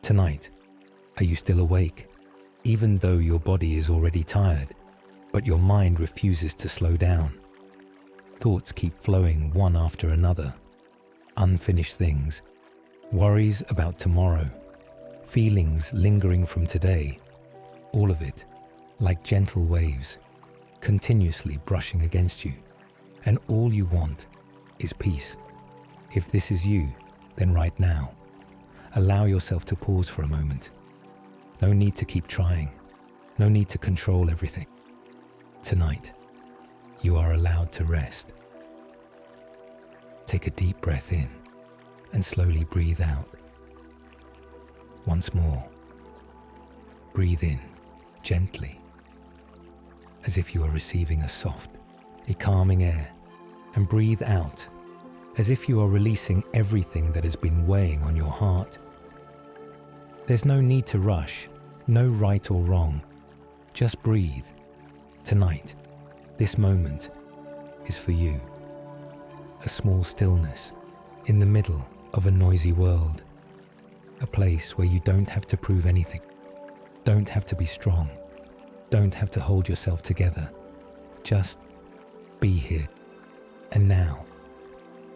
Tonight, are you still awake, even though your body is already tired, but your mind refuses to slow down? Thoughts keep flowing one after another. Unfinished things, worries about tomorrow, feelings lingering from today, all of it, like gentle waves, continuously brushing against you, and all you want is peace. If this is you, then right now, allow yourself to pause for a moment. No need to keep trying, no need to control everything. Tonight, you are allowed to rest. Take a deep breath in and slowly breathe out. Once more, breathe in gently, as if you are receiving a soft, calming air, and breathe out as if you are releasing everything that has been weighing on your heart. There's no need to rush, no right or wrong. Just breathe. Tonight, this moment is for you. A small stillness in the middle of a noisy world. A place where you don't have to prove anything, don't have to be strong, don't have to hold yourself together. Just be here. And now,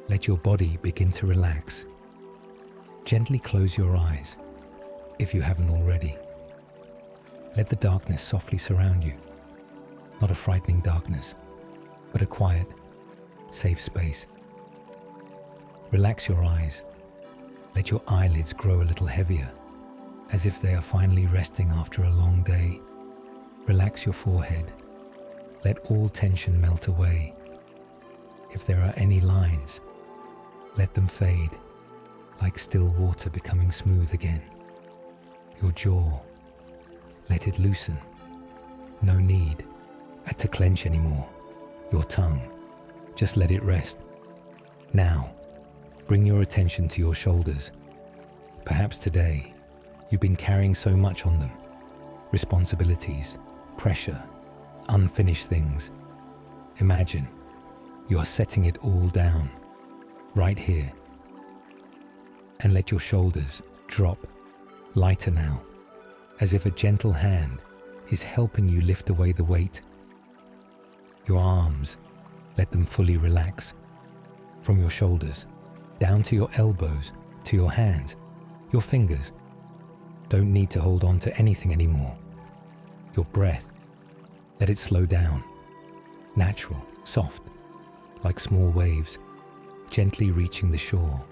let your body begin to relax. Gently close your eyes, if you haven't already. Let the darkness softly surround you. Not a frightening darkness, but a quiet, safe space. Relax your eyes. Let your eyelids grow a little heavier, as if they are finally resting after a long day. Relax your forehead. Let all tension melt away. If there are any lines, let them fade, like still water becoming smooth again. Your jaw, let it loosen. No need to clench anymore. Your tongue, just let it rest. Now, bring your attention to your shoulders. Perhaps today, you've been carrying so much on them. Responsibilities, pressure, unfinished things. Imagine you are setting it all down, right here. And let your shoulders drop, lighter now, as if a gentle hand is helping you lift away the weight. Your arms, let them fully relax. From your shoulders, down to your elbows, to your hands, your fingers. Don't need to hold on to anything anymore. Your breath, let it slow down. Natural, soft, like small waves, gently reaching the shore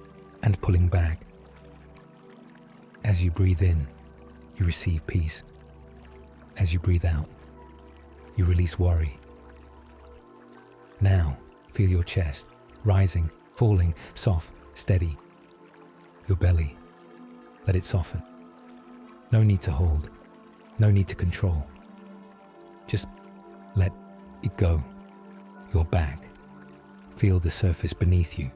and pulling back. As you breathe in, you receive peace. As you breathe out, you release worry. Now, feel your chest, rising, falling, soft, steady. Your belly, let it soften. No need to hold, no need to control. Just let it go. Your back, feel the surface beneath you.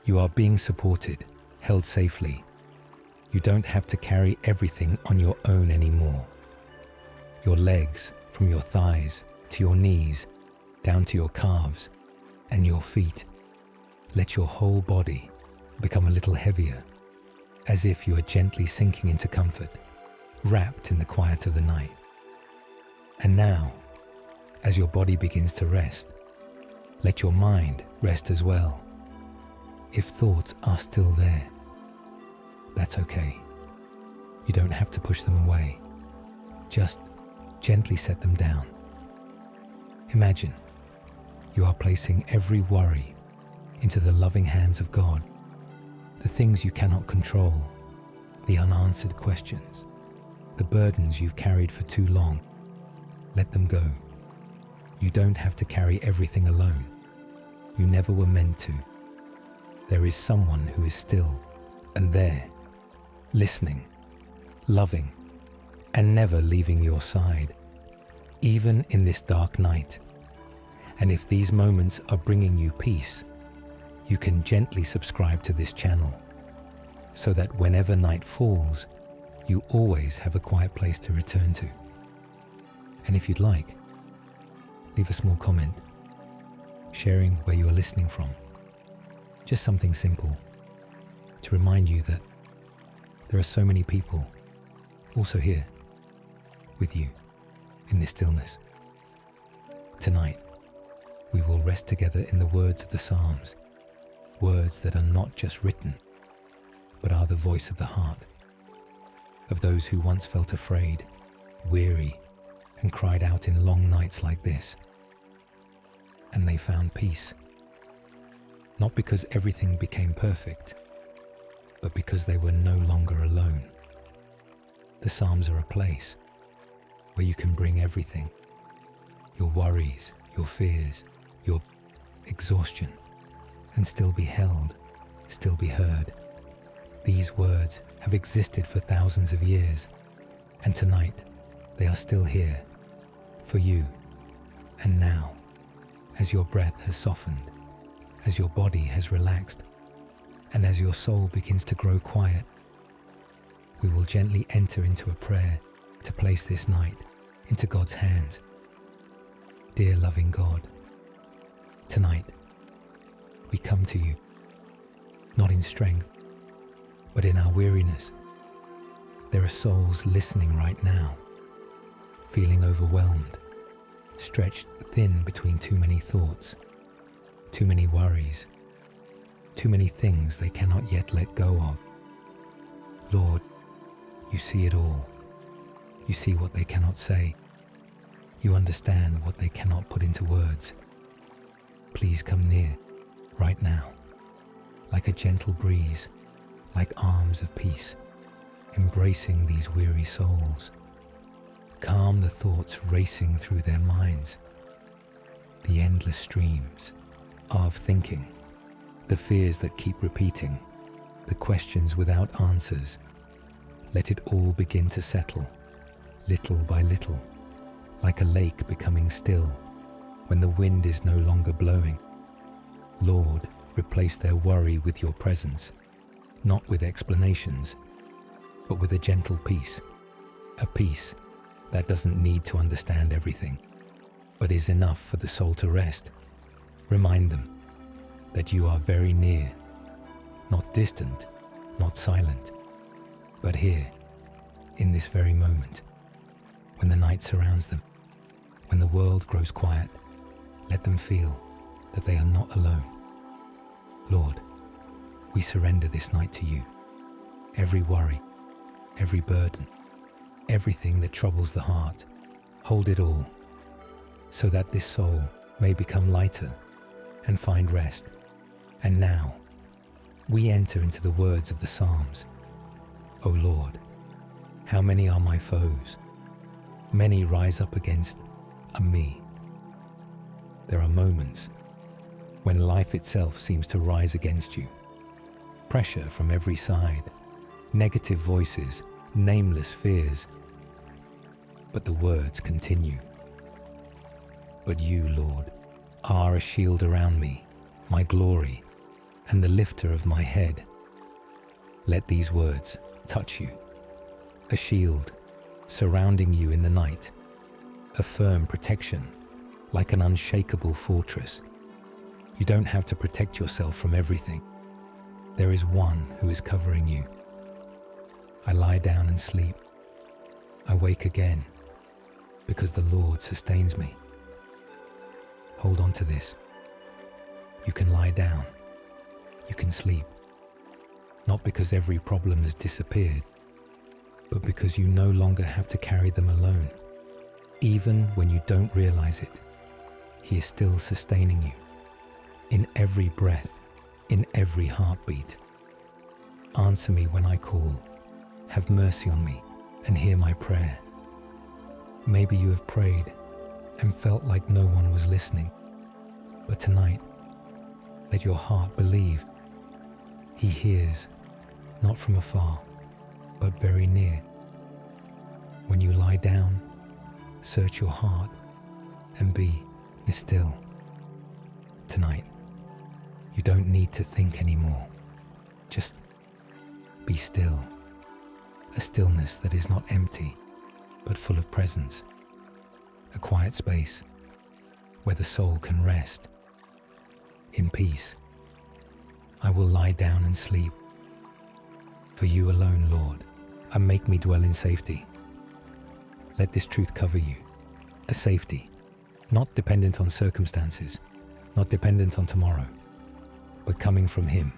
You are being supported, held safely. You don't have to carry everything on your own anymore. Your legs, from your thighs to your knees, down to your calves and your feet. Let your whole body become a little heavier, as if you are gently sinking into comfort, wrapped in the quiet of the night. And now, as your body begins to rest, let your mind rest as well. If thoughts are still there, that's okay. You don't have to push them away. Just gently set them down. Imagine you are placing every worry into the loving hands of God. The things you cannot control, the unanswered questions, the burdens you've carried for too long, let them go. You don't have to carry everything alone. You never were meant to. There is someone who is still and there, listening, loving, and never leaving your side, even in this dark night. And if these moments are bringing you peace, you can gently subscribe to this channel, so that whenever night falls, you always have a quiet place to return to. And if you'd like, leave a small comment, sharing where you are listening from. Just something simple to remind you that There are so many people also here with you in this stillness. Tonight, we will rest together in the words of the Psalms, words that are not just written, but are the voice of the heart, of those who once felt afraid, weary, and cried out in long nights like this. And they found peace, not because everything became perfect, but because they were no longer alone. The Psalms are a place where you can bring everything, your worries, your fears, your exhaustion, and still be held, still be heard. These words have existed for thousands of years, and tonight they are still here for you. And now, as your breath has softened, as your body has relaxed, and as your soul begins to grow quiet, we will gently enter into a prayer to place this night into God's hands. Dear loving God, tonight we come to you, not in strength, but in our weariness. There are souls listening right now, feeling overwhelmed, stretched thin between too many thoughts, too many worries, too many things they cannot yet let go of. Lord, you see it all. You see what they cannot say. You understand what they cannot put into words. Please come near right now, like a gentle breeze, like arms of peace, embracing these weary souls. Calm the thoughts racing through their minds, the endless streams of thinking, the fears that keep repeating, the questions without answers. Let it all begin to settle, little by little, like a lake becoming still when the wind is no longer blowing. Lord, replace their worry with your presence, not with explanations, but with a gentle peace, a peace that doesn't need to understand everything, but is enough for the soul to rest. Remind them that you are very near, not distant, not silent, but here, in this very moment. When the night surrounds them, when the world grows quiet, let them feel that they are not alone. Lord, we surrender this night to you. Every worry, every burden, everything that troubles the heart, hold it all, so that this soul may become lighter and find rest. And now, we enter into the words of the Psalms. O Lord, how many are my foes? Many rise up against me. There are moments when life itself seems to rise against you. Pressure from every side, negative voices, nameless fears. But the words continue. But you, Lord, are a shield around me, my glory, and the lifter of my head. Let these words touch you. A shield surrounding you in the night, a firm protection, like an unshakable fortress. You don't have to protect yourself from everything. There is one who is covering you. I lie down and sleep. I wake again, because the Lord sustains me. Hold on to this. You can lie down. You can sleep. Not because every problem has disappeared, but because you no longer have to carry them alone. Even when you don't realize it, He is still sustaining you. In every breath, in every heartbeat. Answer me when I call. Have mercy on me and hear my prayer. Maybe you have prayed and felt like no one was listening. But tonight, let your heart believe. He hears, not from afar, but very near. When you lie down, search your heart and be still. Tonight, you don't need to think anymore. Just be still. A stillness that is not empty, but full of presence. A quiet space where the soul can rest in peace. I will lie down and sleep. For you alone, Lord, and make me dwell in safety. Let this truth cover you, a safety, not dependent on circumstances, not dependent on tomorrow, but coming from Him.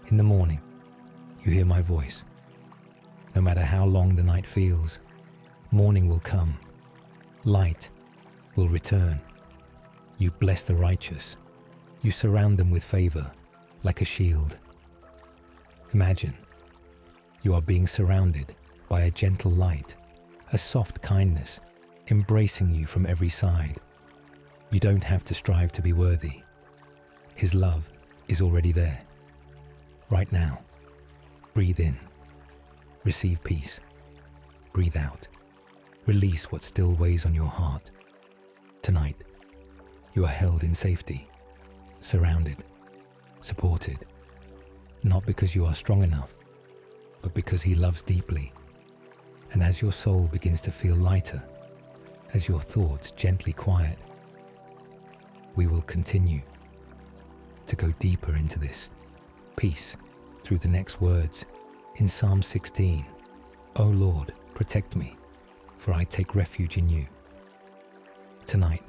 In the morning, you hear my voice. No matter how long the night feels, morning will come. Light will return. You bless the righteous. You surround them with favor, like a shield. Imagine you are being surrounded by a gentle light, a soft kindness, embracing you from every side. You don't have to strive to be worthy. His love is already there. Right now, breathe in. Receive peace. Breathe out. Release what still weighs on your heart. Tonight, you are held in safety, surrounded, supported, not because you are strong enough, but because He loves deeply. And as your soul begins to feel lighter, as your thoughts gently quiet, we will continue to go deeper into this peace through the next words in Psalm 16. O Lord, protect me, for I take refuge in you. Tonight,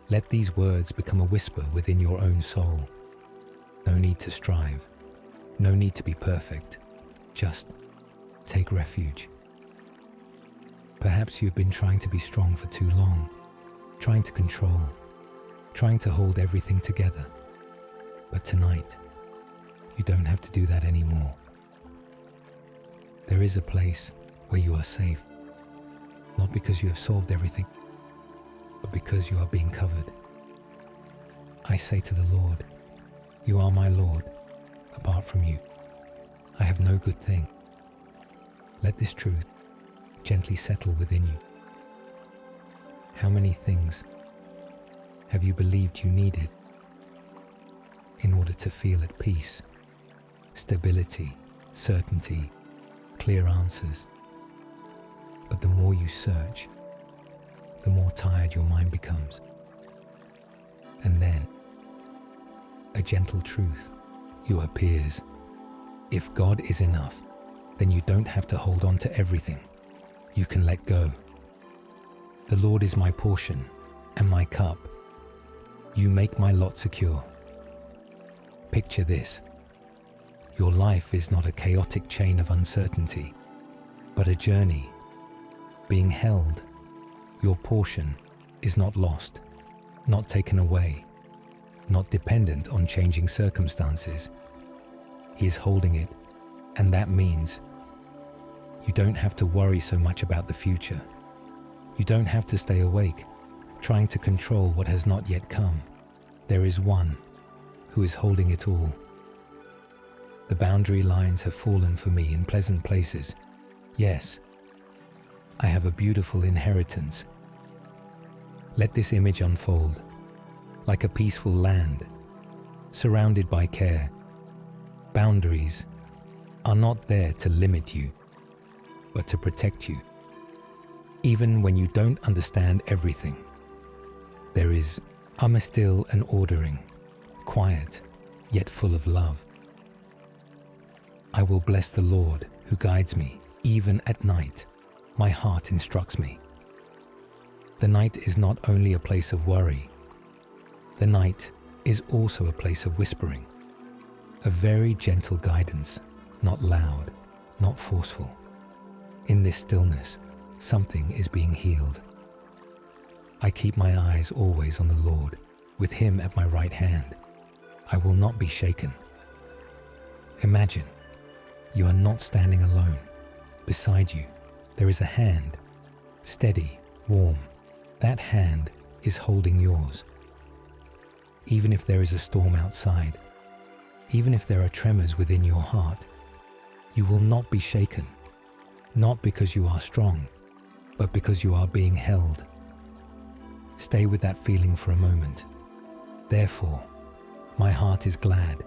let these words become a whisper within your own soul. No need to strive, no need to be perfect, just take refuge. Perhaps you've been trying to be strong for too long, trying to control, trying to hold everything together. But tonight, you don't have to do that anymore. There is a place where you are safe, not because you have solved everything, but because you are being covered. I say to the Lord, you are my Lord. Apart from you, I have no good thing. Let this truth gently settle within you. How many things have you believed you needed in order to feel at peace, stability, certainty, clear answers? But the more you search, the more tired your mind becomes. And then, a gentle truth you appears. If God is enough, then you don't have to hold on to everything. You can let go. The Lord is my portion and my cup. You make my lot secure. Picture this. Your life is not a chaotic chain of uncertainty, but a journey being held. Your portion is not lost, not taken away, not dependent on changing circumstances. He is holding it, and that means you don't have to worry so much about the future. You don't have to stay awake, trying to control what has not yet come. There is one who is holding it all. The boundary lines have fallen for me in pleasant places. Yes, I have a beautiful inheritance. Let this image unfold, like a peaceful land, surrounded by care. Boundaries are not there to limit you, but to protect you. Even when you don't understand everything, there is still an ordering, quiet, yet full of love. I will bless the Lord who guides me, even at night. My heart instructs me. The night is not only a place of worry. The night is also a place of whispering, a very gentle guidance, not loud, not forceful. In this stillness, something is being healed. I keep my eyes always on the Lord, with Him at my right hand. I will not be shaken. Imagine you are not standing alone. Beside you, there is a hand, steady, warm. That hand is holding yours. Even if there is a storm outside, even if there are tremors within your heart, you will not be shaken, not because you are strong, but because you are being held. Stay with that feeling for a moment. Therefore, my heart is glad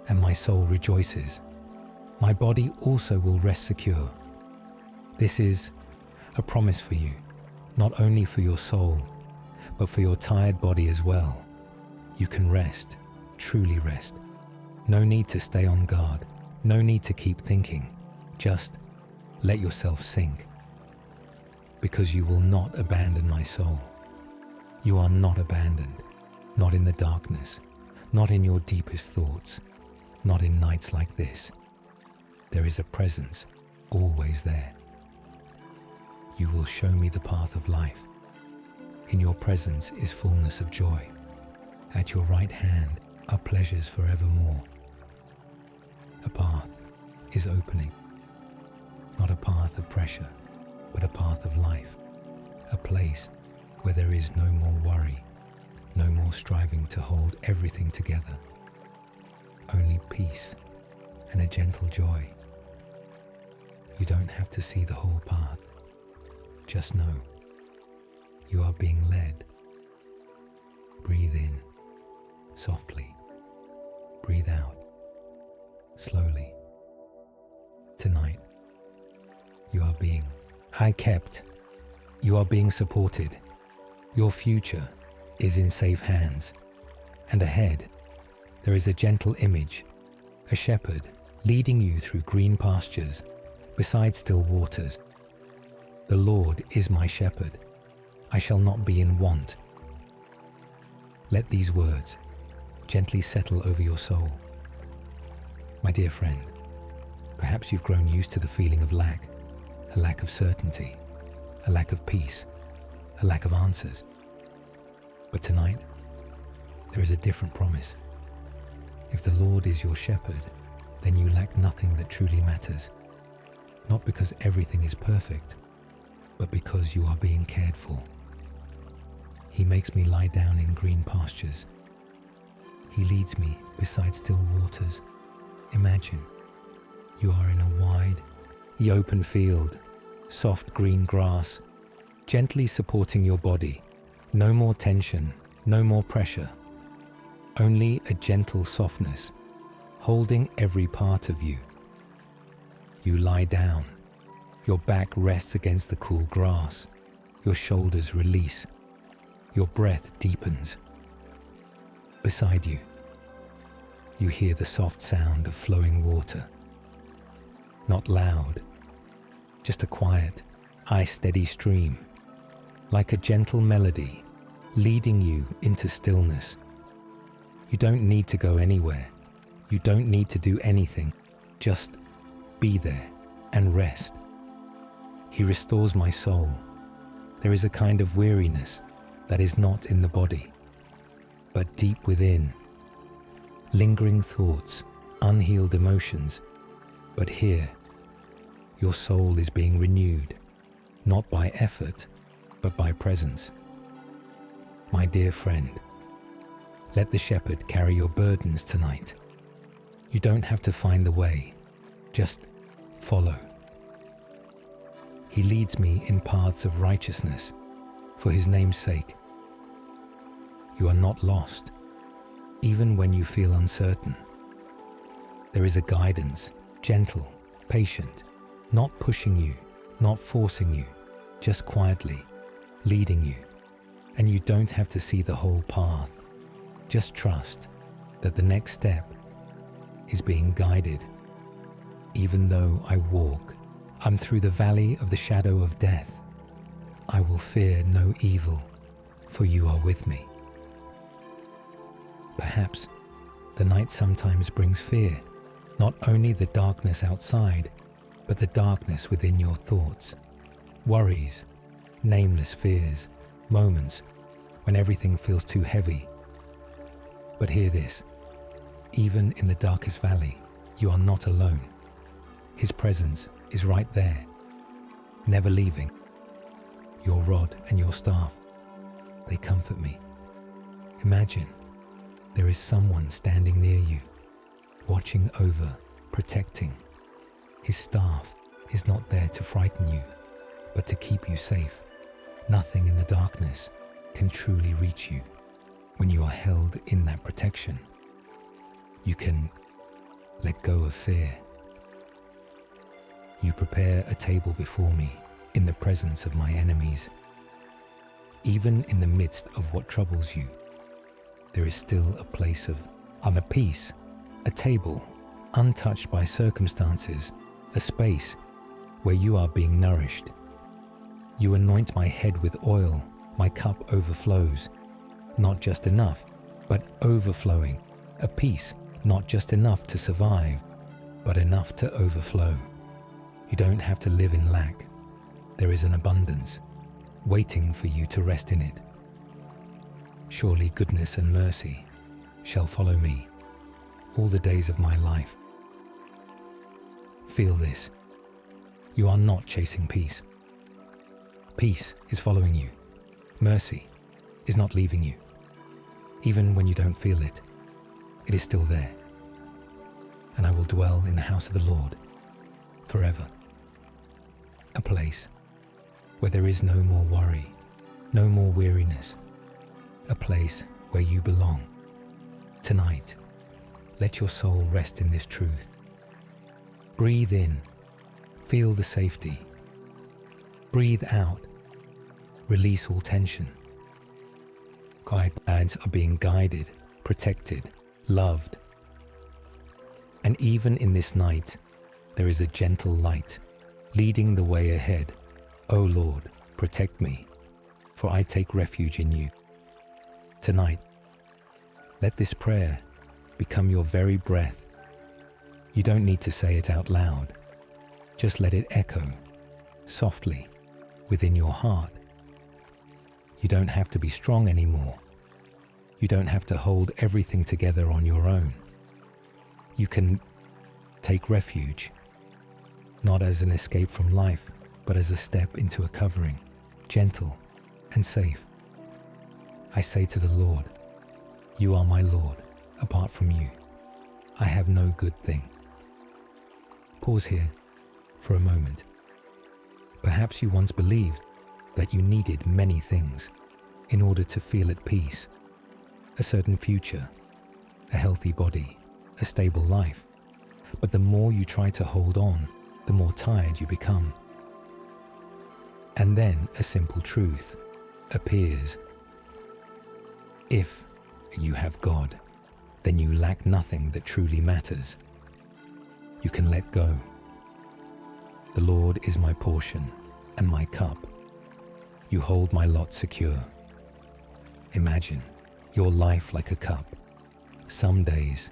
and my soul rejoices. My body also will rest secure. This is a promise for you, not only for your soul, but for your tired body as well. You can rest, truly rest. No need to stay on guard, no need to keep thinking. Just Let yourself sink, because you will not abandon my soul. You are not abandoned, not in the darkness, not in your deepest thoughts, not in nights like this. There is a presence always there. You will show me the path of life. In your presence is fullness of joy. At your right hand are pleasures forevermore. A path is opening, not a path of pressure, but a path of life, a place where there is no more worry, no more striving to hold everything together, only peace and a gentle joy. You don't have to see the whole path. Just know you are being led. Breathe in softly. Breathe out slowly. Tonight, you are being high-kept. You are being supported. Your future is in safe hands. And ahead, there is a gentle image, a shepherd leading you through green pastures, beside still waters. The Lord is my shepherd. I shall not be in want. Let these words gently settle over your soul. My dear friend, perhaps you've grown used to the feeling of lack, a lack of certainty, a lack of peace, a lack of answers. But tonight, there is a different promise. If the Lord is your shepherd, then you lack nothing that truly matters. Not because everything is perfect, but because you are being cared for. He makes me lie down in green pastures. He leads me beside still waters. Imagine you are in a wide, open field, soft green grass, gently supporting your body. No more tension, no more pressure. Only a gentle softness, holding every part of you. You lie down. Your back rests against the cool grass. Your shoulders release. Your breath deepens. Beside you, you hear the soft sound of flowing water. Not loud, just a quiet, eye-steady stream, like a gentle melody leading you into stillness. You don't need to go anywhere. You don't need to do anything. Just be there and rest. He restores my soul. There is a kind of weariness that is not in the body, but deep within. Lingering thoughts, unhealed emotions. But here, your soul is being renewed, not by effort, but by presence. My dear friend, let the shepherd carry your burdens tonight. You don't have to find the way, just follow. He leads me in paths of righteousness for his name's sake. You are not lost, even when you feel uncertain. There is a guidance, gentle, patient, not pushing you, not forcing you, just quietly leading you. And you don't have to see the whole path. Just trust that the next step is being guided. Even though I walk, I'm through the valley of the shadow of death, I will fear no evil, for you are with me. Perhaps the night sometimes brings fear, not only the darkness outside, but the darkness within your thoughts. Worries, nameless fears, moments when everything feels too heavy. But hear this, even in the darkest valley, you are not alone. His presence is right there, never leaving. Your rod and your staff, they comfort me. Imagine there is someone standing near you, watching over, protecting. His staff is not there to frighten you, but to keep you safe. Nothing in the darkness can truly reach you. When you are held in that protection, you can let go of fear. You prepare a table before me in the presence of my enemies. Even in the midst of what troubles you, there is still a place of a peace, a table untouched by circumstances, a space where you are being nourished. You anoint my head with oil, my cup overflows. Not just enough, but overflowing. A peace, not just enough to survive, but enough to overflow. You don't have to live in lack. There is an abundance, waiting for you to rest in it. Surely goodness and mercy shall follow me all the days of my life. Feel this. You are not chasing peace. Peace is following you. Mercy is not leaving you. Even when you don't feel it, it is still there. And I will dwell in the house of the Lord forever. A place where there is no more worry, no more weariness. A place where you belong. Tonight, let your soul rest in this truth. Breathe in, feel the safety. Breathe out, release all tension. Guides are being guided, protected, loved. And even in this night, there is a gentle light leading the way ahead. O Lord, protect me, for I take refuge in you. Tonight, let this prayer become your very breath. You don't need to say it out loud. Just let it echo softly within your heart. You don't have to be strong anymore. You don't have to hold everything together on your own. You can take refuge, not as an escape from life, but as a step into a covering, gentle and safe. I say to the Lord, you are my Lord. Apart from you, I have no good thing. Pause here for a moment. Perhaps you once believed that you needed many things in order to feel at peace. A certain future, a healthy body, a stable life. But the more you try to hold on, the more tired you become. And then a simple truth appears. If you have God, then you lack nothing that truly matters. You can let go. The Lord is my portion and my cup. You hold my lot secure. Imagine your life like a cup. Some days,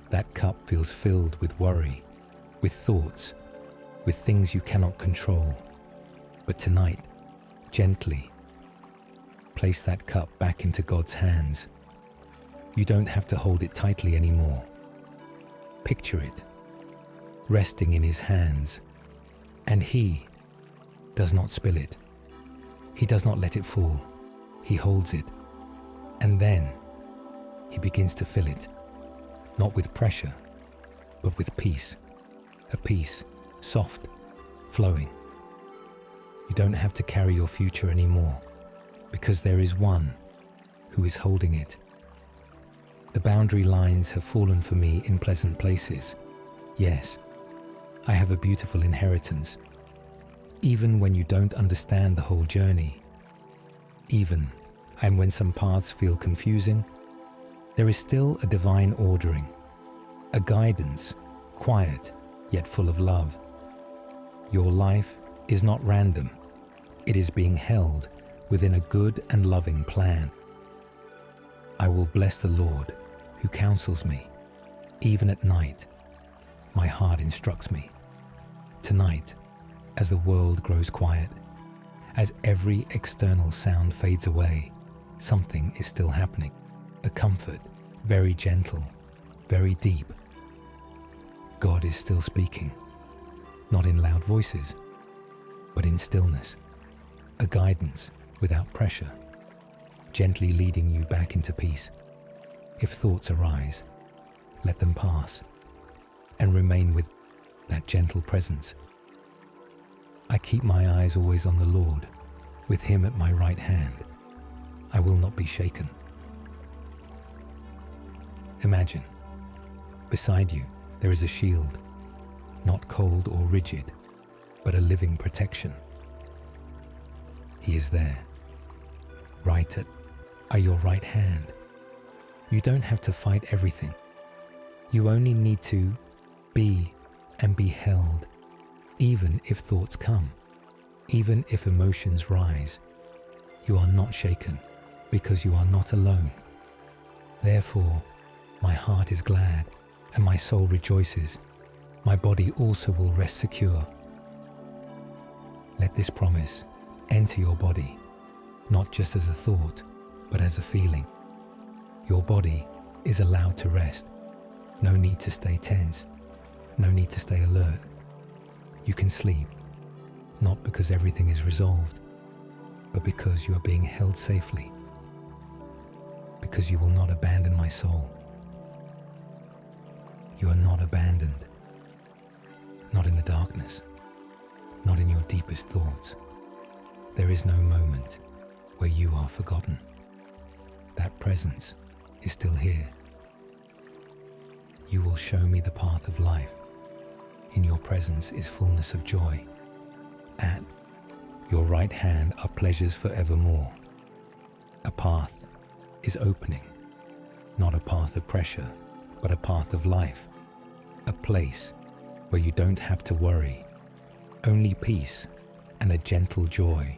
that cup feels filled with worry, with thoughts, with things you cannot control. But tonight, gently, place that cup back into God's hands. You don't have to hold it tightly anymore. Picture it, resting in His hands, and He does not spill it. He does not let it fall. He holds it, and then He begins to fill it, not with pressure, but with peace. A peace, soft, flowing. You don't have to carry your future anymore, because there is one who is holding it. The boundary lines have fallen for me in pleasant places. Yes, I have a beautiful inheritance. Even when you don't understand the whole journey, even and when some paths feel confusing, there is still a divine ordering, a guidance, quiet yet full of love. Your life is not random. It is being held within a good and loving plan. I will bless the Lord who counsels me. Even at night, my heart instructs me. Tonight, as the world grows quiet, as every external sound fades away, something is still happening. A comfort, very gentle, very deep. God is still speaking, not in loud voices, but in stillness. A guidance without pressure, gently leading you back into peace. If thoughts arise, let them pass and remain with that gentle presence. I keep my eyes always on the Lord, with Him at my right hand. I will not be shaken. Imagine, beside you there is a shield, not cold or rigid, but a living protection. He is there, right at your right hand. You don't have to fight everything. You only need to be and be held. Even if thoughts come, even if emotions rise, you are not shaken because you are not alone. Therefore, my heart is glad and my soul rejoices. My body also will rest secure. Let this promise enter your body, not just as a thought, but as a feeling. Your body is allowed to rest. No need to stay tense. No need to stay alert. You can sleep, not because everything is resolved, but because you are being held safely. Because you will not abandon my soul. You are not abandoned. Not in the darkness. Not in your deepest thoughts. There is no moment where you are forgotten. That presence is still here. You will show me the path of life. In your presence is fullness of joy. At your right hand are pleasures forevermore. A path is opening, not a path of pressure, but a path of life. A place where you don't have to worry, only peace and a gentle joy.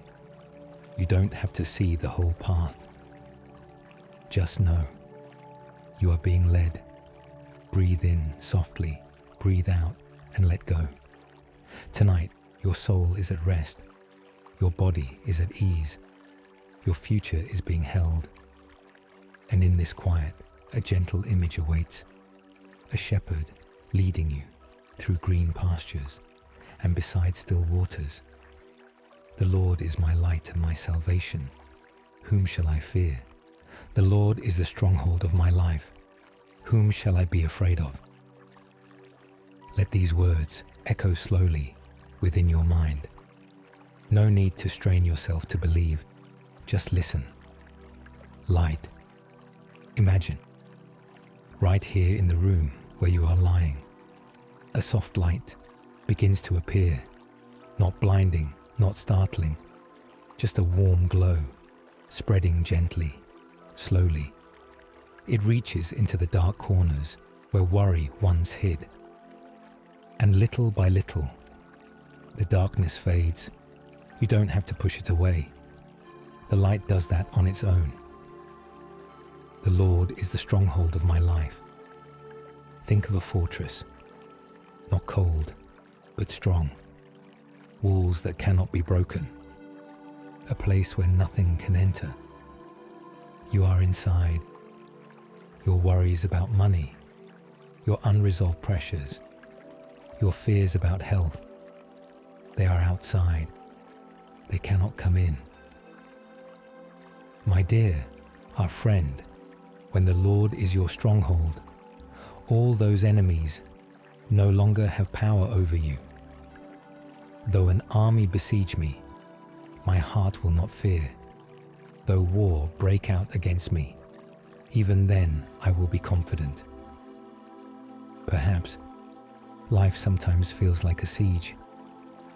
You don't have to see the whole path. Just know you are being led. Breathe in softly, breathe out and let go. Tonight, your soul is at rest. Your body is at ease. Your future is being held. And in this quiet, a gentle image awaits. A shepherd leading you through green pastures and beside still waters. The Lord is my light and my salvation. Whom shall I fear? The Lord is the stronghold of my life. Whom shall I be afraid of? Let these words echo slowly within your mind. No need to strain yourself to believe. Just listen. Light. Imagine. Right here in the room where you are lying, a soft light begins to appear. Not blinding, not startling. Just a warm glow, spreading gently, slowly. It reaches into the dark corners where worry once hid. And little by little, the darkness fades. You don't have to push it away. The light does that on its own. The Lord is the stronghold of my life. Think of a fortress, not cold, but strong. Walls that cannot be broken. A place where nothing can enter. You are inside. Your worries about money, your unresolved pressures, your fears about health, they are outside. They cannot come in. My dear, our friend, when the Lord is your stronghold, all those enemies no longer have power over you. Though an army besiege me, my heart will not fear. Though war break out against me, even then I will be confident. Perhaps life sometimes feels like a siege,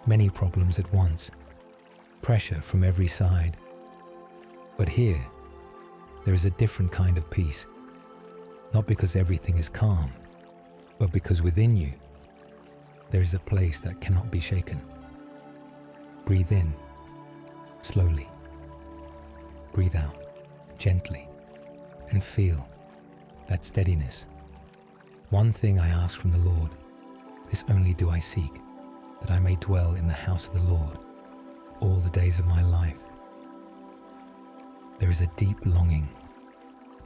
many problems at once, pressure from every side. But here, there is a different kind of peace, not because everything is calm, but because within you, there is a place that cannot be shaken. Breathe in, slowly. Breathe out, gently, and feel that steadiness. One thing I ask from the Lord, this only do I seek, that I may dwell in the house of the Lord all the days of my life. There is a deep longing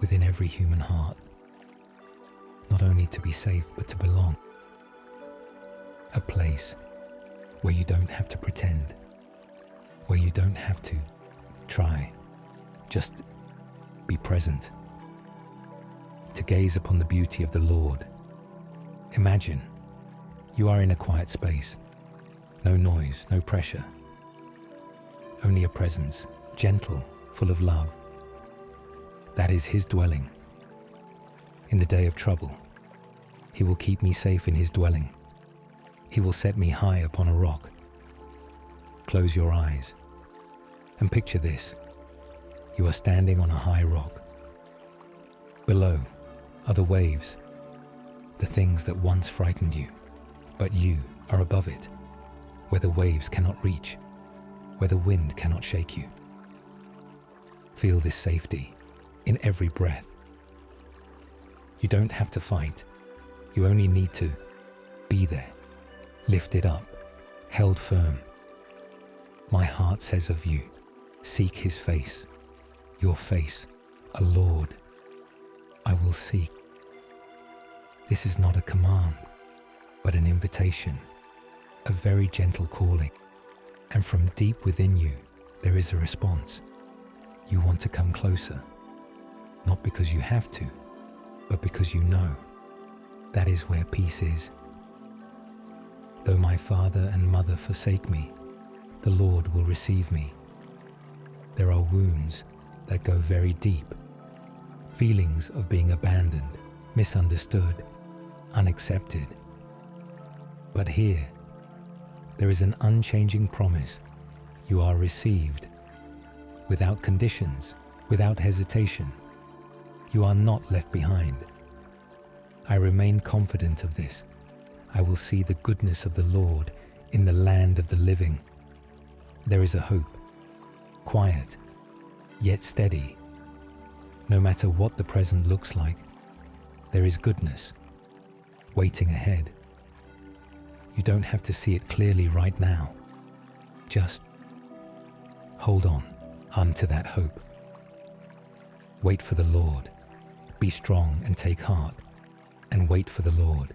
within every human heart, not only to be safe, but to belong. A place where you don't have to pretend, where you don't have to try, just be present. To gaze upon the beauty of the Lord. Imagine you are in a quiet space, no noise, no pressure, only a presence, gentle, full of love. That is His dwelling. In the day of trouble, He will keep me safe in His dwelling. He will set me high upon a rock. Close your eyes and picture this. You are standing on a high rock. Below are the waves, the things that once frightened you, but you are above it. where the waves cannot reach, where the wind cannot shake you. Feel this safety in every breath. You don't have to fight. You only need to be there, lifted up, held firm. My heart says of you, seek his face, your face, a Lord, I will seek. This is not a command, but an invitation, a very gentle calling. And from deep within you, there is a response. You want to come closer, not because you have to, but because you know that is where peace is. Though my father and mother forsake me, the Lord will receive me. There are wounds that go very deep, feelings of being abandoned, misunderstood, unaccepted. But here, there is an unchanging promise. You are received, without conditions, without hesitation. You are not left behind. I remain confident of this. I will see the goodness of the Lord in the land of the living. There is a hope, quiet, yet steady. No matter what the present looks like, there is goodness waiting ahead. You don't have to see it clearly right now. Just hold on to that hope. Wait for the Lord. Be strong and take heart, and wait for the Lord.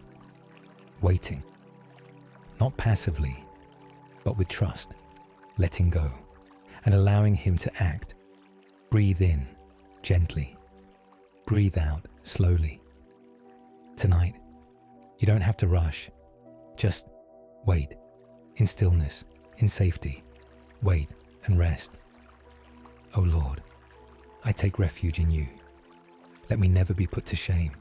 Waiting, not passively, but with trust, letting go, and allowing him to act. Breathe in gently. Breathe out slowly. Tonight, you don't have to rush. Just wait, in stillness, in safety. Wait and rest. O Lord, I take refuge in you. Let me never be put to shame.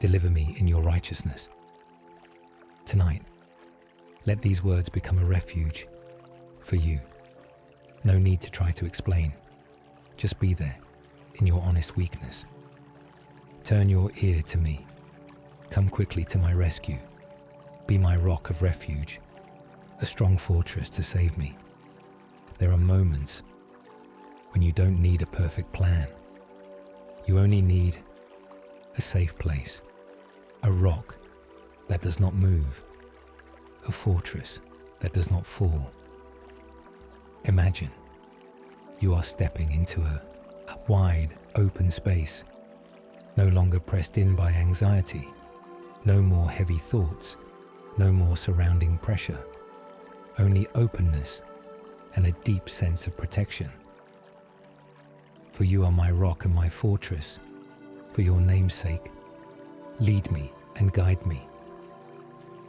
Deliver me in your righteousness. Tonight, let these words become a refuge for you. No need to try to explain. Just be there in your honest weakness. Turn your ear to me. Come quickly to my rescue. Be my rock of refuge, a strong fortress to save me. There are moments when you don't need a perfect plan. You only need a safe place, a rock that does not move, a fortress that does not fall. Imagine you are stepping into a wide, open space, no longer pressed in by anxiety, no more heavy thoughts, no more surrounding pressure, only openness and a deep sense of protection. For you are my rock and my fortress. For your name's sake, lead me and guide me.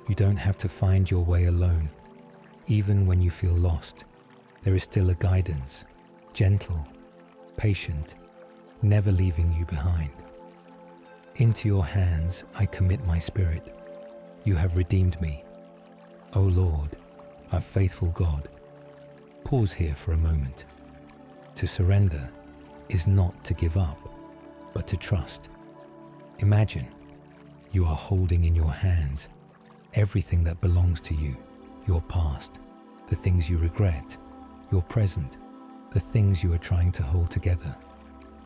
You don't have to find your way alone. Even when you feel lost, there is still a guidance, gentle, patient, never leaving you behind. Into your hands I commit my spirit. You have redeemed me. O Lord, our faithful God. Pause here for a moment. To surrender is not to give up, but to trust. Imagine you are holding in your hands everything that belongs to you, your past, the things you regret, your present, the things you are trying to hold together,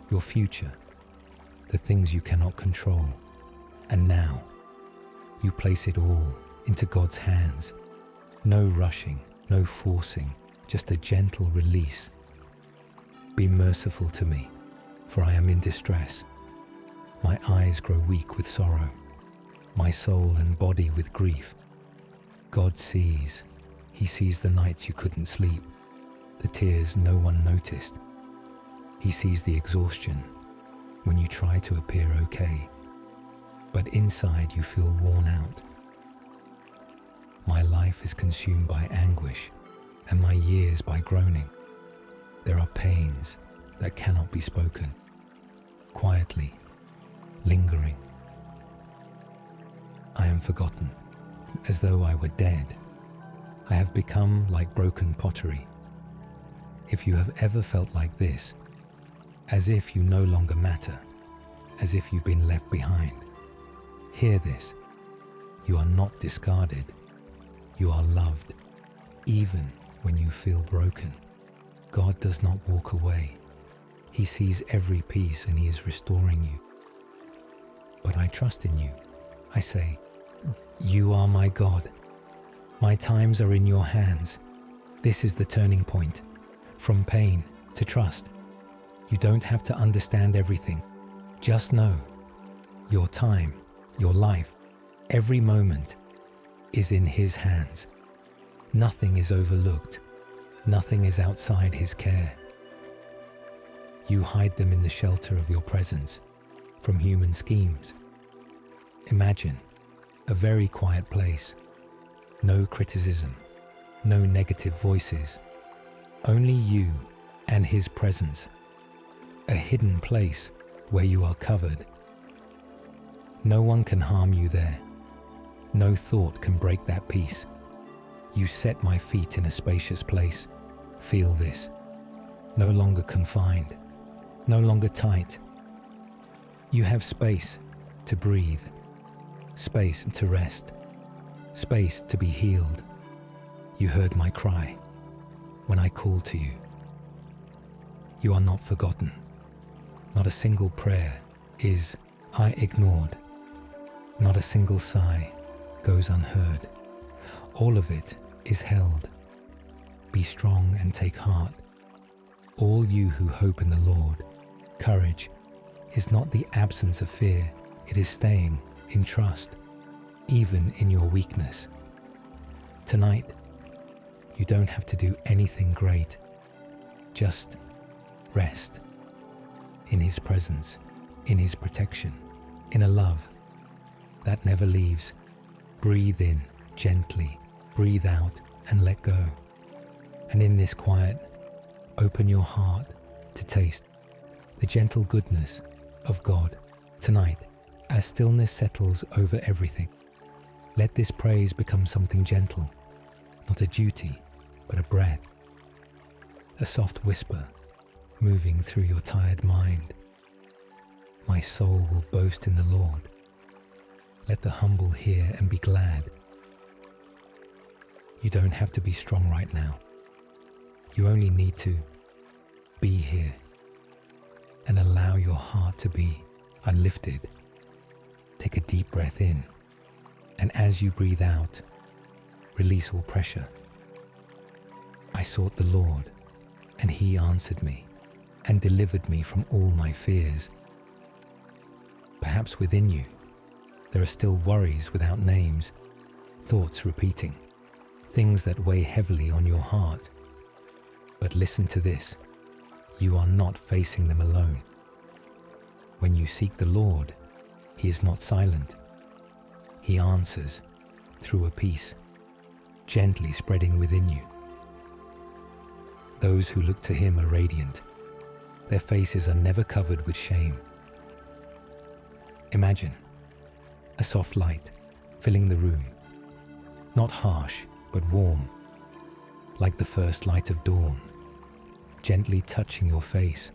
your future, the things you cannot control. And now, you place it all into God's hands. No rushing, no forcing, just a gentle release. Be merciful to me, for I am in distress. My eyes grow weak with sorrow, my soul and body with grief. God sees. He sees the nights you couldn't sleep, the tears no one noticed. He sees the exhaustion when you try to appear okay, but inside you feel worn out. My life is consumed by anguish, and my years by groaning. There are pains that cannot be spoken, quietly, lingering. I am forgotten, as though I were dead. I have become like broken pottery. If you have ever felt like this, as if you no longer matter, as if you've been left behind, hear this. You are not discarded. You are loved. Even when you feel broken, God does not walk away. He sees every piece and He is restoring you. But I trust in you. I say, you are my God. My times are in your hands. This is the turning point, from pain to trust. You don't have to understand everything. Just know your time, your life, every moment is in His hands. Nothing is overlooked. Nothing is outside His care. You hide them in the shelter of your presence from human schemes. Imagine a very quiet place. No criticism, no negative voices. Only you and His presence. A hidden place where you are covered. No one can harm you there. No thought can break that peace. You set my feet in a spacious place. Feel this. No longer confined. No longer tight. You have space to breathe. Space to rest. Space to be healed. You heard my cry when I called to you. You are not forgotten. Not a single prayer is I ignored. Not a single sigh goes unheard. All of it is held. Be strong and take heart. All you who hope in the Lord, courage is not the absence of fear, it is staying in trust, even in your weakness. Tonight, you don't have to do anything great. Just rest in His presence, in His protection, in a love that never leaves. Breathe in gently, breathe out and let go. And in this quiet, open your heart to taste the gentle goodness of God tonight as stillness settles over everything. Let this praise become something gentle, not a duty, but a breath, a soft whisper moving through your tired mind. My soul will boast in the Lord. Let the humble hear and be glad. You don't have to be strong right now. You only need to be here and allow your heart to be unlifted. Take a deep breath in, and as you breathe out, release all pressure. I sought the Lord, and He answered me and delivered me from all my fears. Perhaps within you, there are still worries without names, thoughts repeating, things that weigh heavily on your heart. But listen to this, you are not facing them alone. When you seek the Lord, He is not silent. He answers through a peace, gently spreading within you. Those who look to Him are radiant. Their faces are never covered with shame. Imagine a soft light filling the room, not harsh but warm, like the first light of dawn, gently touching your face.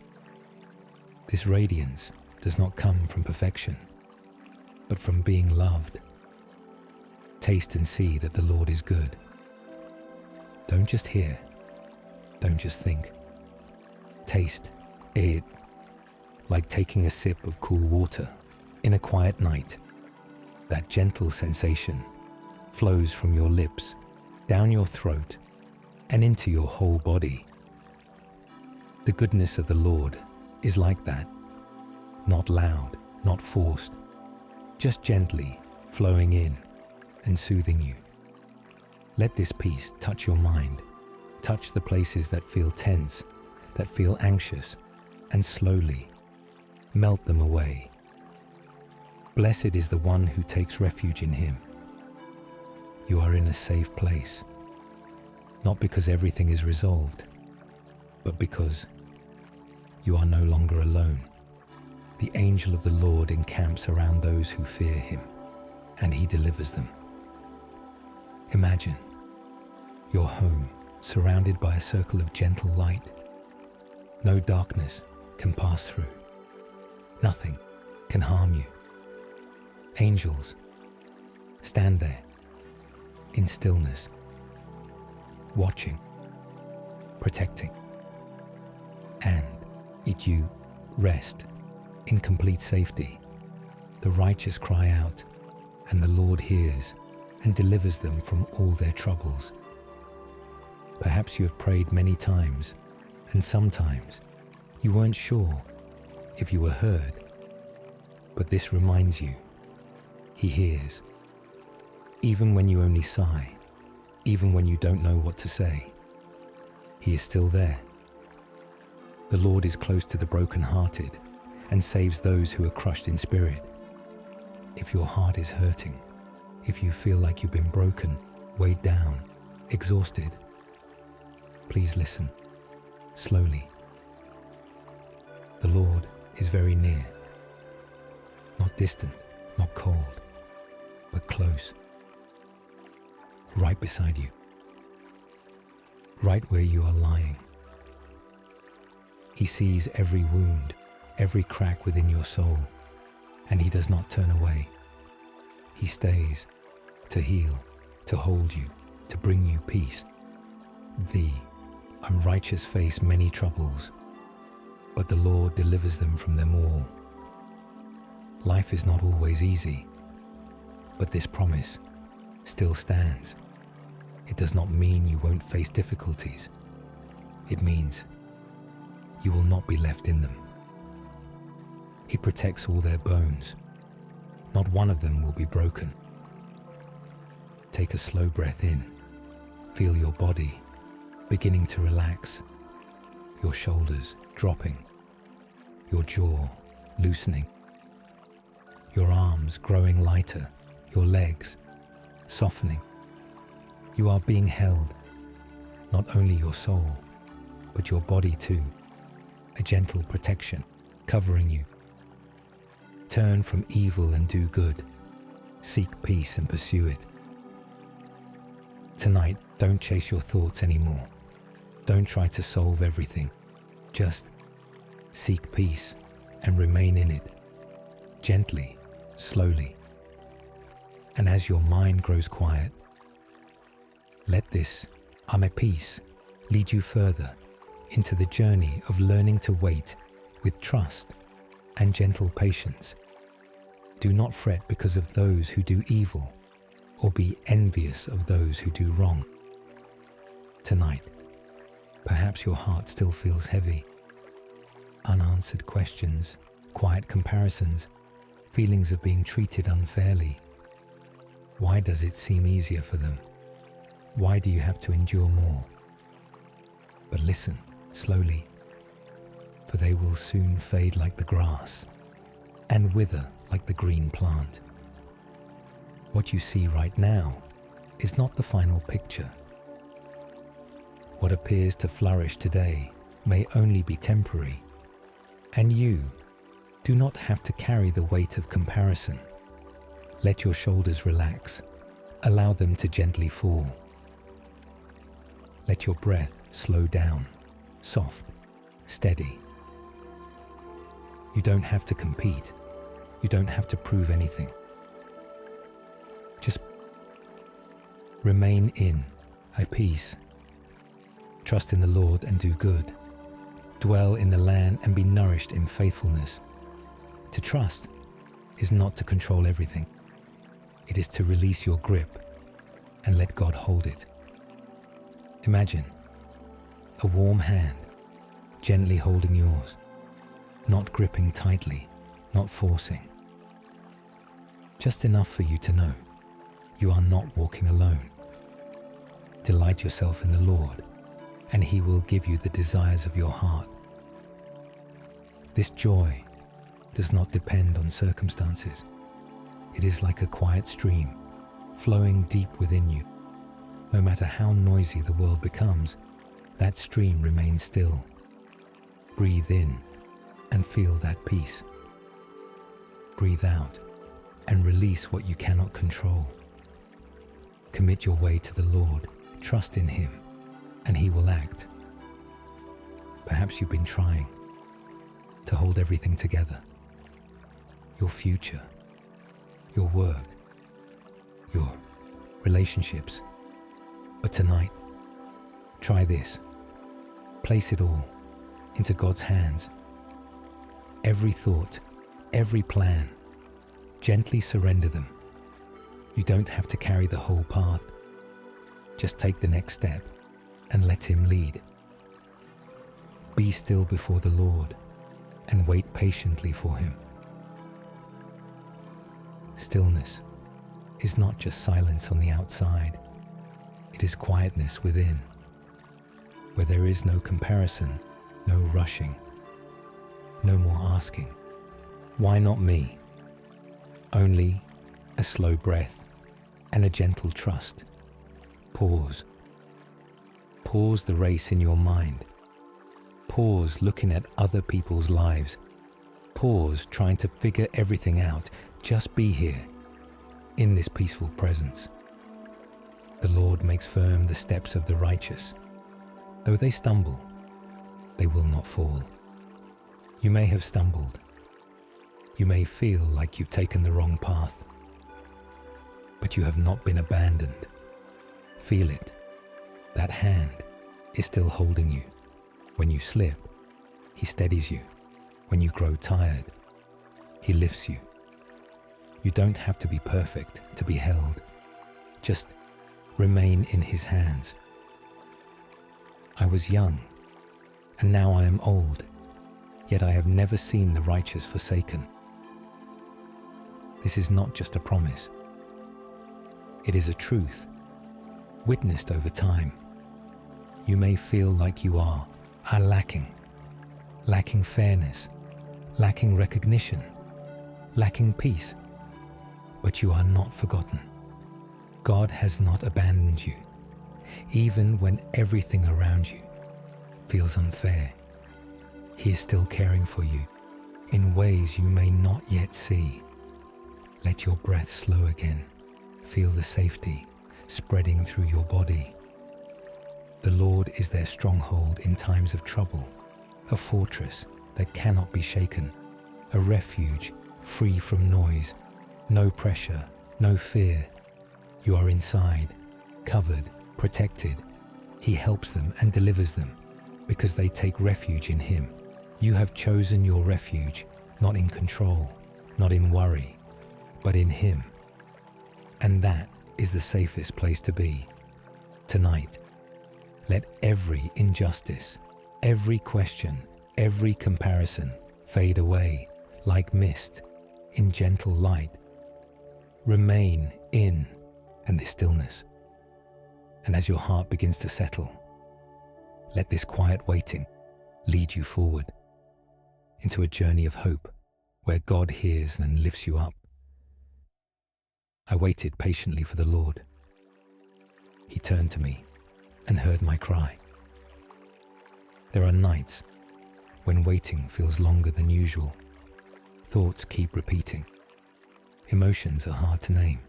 This radiance does not come from perfection, but from being loved. Taste and see that the Lord is good. Don't just hear, don't just think. Taste it, like taking a sip of cool water in a quiet night. That gentle sensation flows from your lips, down your throat, and into your whole body. The goodness of the Lord is like that, not loud, not forced, just gently flowing in and soothing you. Let this peace touch your mind, touch the places that feel tense, that feel anxious, and slowly melt them away. Blessed is the one who takes refuge in Him. You are in a safe place, not because everything is resolved, but because you are no longer alone. The angel of the Lord encamps around those who fear Him, and He delivers them. Imagine your home surrounded by a circle of gentle light. No darkness can pass through. Nothing can harm you. Angels stand there in stillness, watching, protecting, and you rest in complete safety. The righteous cry out, and the Lord hears and delivers them from all their troubles. Perhaps you have prayed many times, and sometimes you weren't sure if you were heard, but this reminds you, He hears. Even when you only sigh, even when you don't know what to say, He is still there. The Lord is close to the brokenhearted and saves those who are crushed in spirit. If your heart is hurting, if you feel like you've been broken, weighed down, exhausted, please listen, slowly. The Lord is very near, not distant, not cold, but close, right beside you, right where you are lying. He sees every wound, every crack within your soul, and He does not turn away. He stays to heal, to hold you, to bring you peace. The unrighteous face many troubles, but the Lord delivers them from them all. Life is not always easy, but this promise still stands. It does not mean you won't face difficulties. It means you will not be left in them. He protects all their bones. Not one of them will be broken. Take a slow breath in. Feel your body beginning to relax, your shoulders dropping, your jaw loosening, your arms growing lighter, your legs softening. You are being held, not only your soul, but your body too. A gentle protection covering you. Turn from evil and do good. Seek peace and pursue it. Tonight, don't chase your thoughts anymore. Don't try to solve everything. Just seek peace and remain in it, gently, slowly. And as your mind grows quiet, let this "I'm at peace" lead you further into the journey of learning to wait with trust and gentle patience. Do not fret because of those who do evil, or be envious of those who do wrong. Tonight, perhaps your heart still feels heavy. Unanswered questions, quiet comparisons, feelings of being treated unfairly. Why does it seem easier for them? Why do you have to endure more? But listen slowly, for they will soon fade like the grass and wither like the green plant. What you see right now is not the final picture. What appears to flourish today may only be temporary, and you do not have to carry the weight of comparison. Let your shoulders relax. Allow them to gently fall. Let your breath slow down, soft, steady. You don't have to compete. You don't have to prove anything. Just remain in at peace. Trust in the Lord and do good. Dwell in the land and be nourished in faithfulness. To trust is not to control everything. It is to release your grip and let God hold it. Imagine a warm hand gently holding yours, not gripping tightly, not forcing. Just enough for you to know you are not walking alone. Delight yourself in the Lord, and He will give you the desires of your heart. This joy does not depend on circumstances. It is like a quiet stream flowing deep within you. No matter how noisy the world becomes, that stream remains still. Breathe in and feel that peace. Breathe out and release what you cannot control. Commit your way to the Lord, trust in Him, and He will act. Perhaps you've been trying to hold everything together. Your future, your work, your relationships. But tonight, Try this. Place it all into God's hands. Every thought, every plan, gently surrender them. You don't have to carry the whole path. Just take the next step and let Him lead. Be still before the Lord and wait patiently for Him. Stillness is not just silence on the outside. It is quietness within, where there is no comparison, no rushing, no more asking, "Why not me?" Only a slow breath and a gentle trust. Pause. Pause the race in your mind. Pause looking at other people's lives. Pause trying to figure everything out. Just be here, in this peaceful presence. The Lord makes firm the steps of the righteous. Though they stumble, they will not fall. You may have stumbled. You may feel like you've taken the wrong path. But you have not been abandoned. Feel it. That hand is still holding you. When you slip, He steadies you. When you grow tired, He lifts you. You don't have to be perfect to be held. Just remain in His hands. I was young, and now I am old, yet I have never seen the righteous forsaken. This is not just a promise. It is a truth, witnessed over time. You may feel like you are lacking fairness, lacking recognition, lacking peace, but you are not forgotten. God has not abandoned you, even when everything around you feels unfair. He is still caring for you in ways you may not yet see. Let your breath slow again. Feel the safety spreading through your body. The Lord is their stronghold in times of trouble, a fortress that cannot be shaken, a refuge free from noise, no pressure, no fear. You are inside, covered, protected. He helps them and delivers them because they take refuge in Him. You have chosen your refuge, not in control, not in worry, but in Him. And that is the safest place to be. Tonight, let every injustice, every question, every comparison fade away like mist in gentle light. Remain in this stillness. And as your heart begins to settle, let this quiet waiting lead you forward into a journey of hope where God hears and lifts you up. I waited patiently for the Lord. He turned to me and heard my cry. There are nights when waiting feels longer than usual. Thoughts keep repeating. Emotions are hard to name.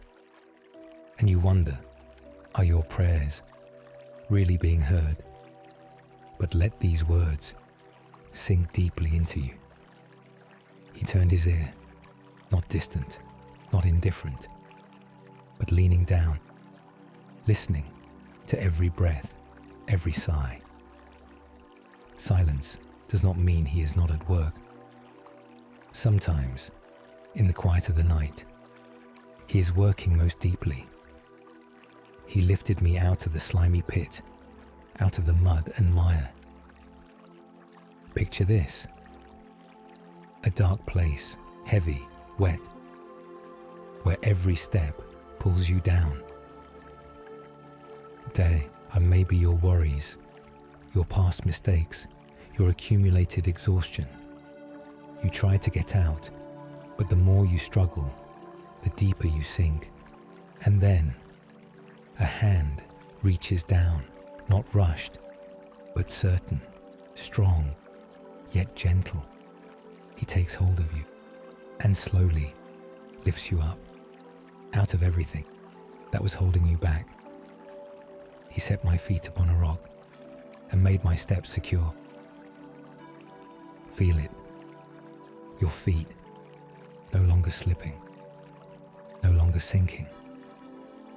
And you wonder, are your prayers really being heard? But let these words sink deeply into you. He turned His ear, not distant, not indifferent, but leaning down, listening to every breath, every sigh. Silence does not mean He is not at work. Sometimes, in the quiet of the night, He is working most deeply. He lifted me out of the slimy pit, out of the mud and mire. Picture this: a dark place, heavy, wet, where every step pulls you down. There are maybe your worries, your past mistakes, your accumulated exhaustion. You try to get out, but the more you struggle, the deeper you sink. And then, a hand reaches down, not rushed, but certain, strong, yet gentle. He takes hold of you and slowly lifts you up, out of everything that was holding you back. He set my feet upon a rock and made my steps secure. Feel it. Your feet no longer slipping, no longer sinking,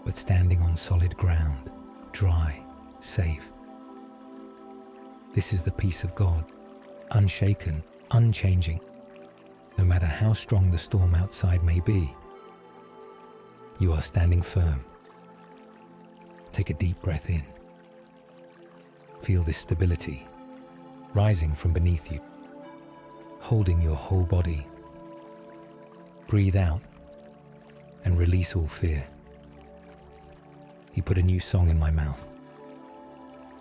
but standing on solid ground, dry, safe, This is the peace of God, unshaken, unchanging, no matter how strong the storm outside may be. You are standing firm. Take a deep breath in. Feel this stability rising from beneath you, holding your whole body. Breathe out and release all fear. He put a new song in my mouth,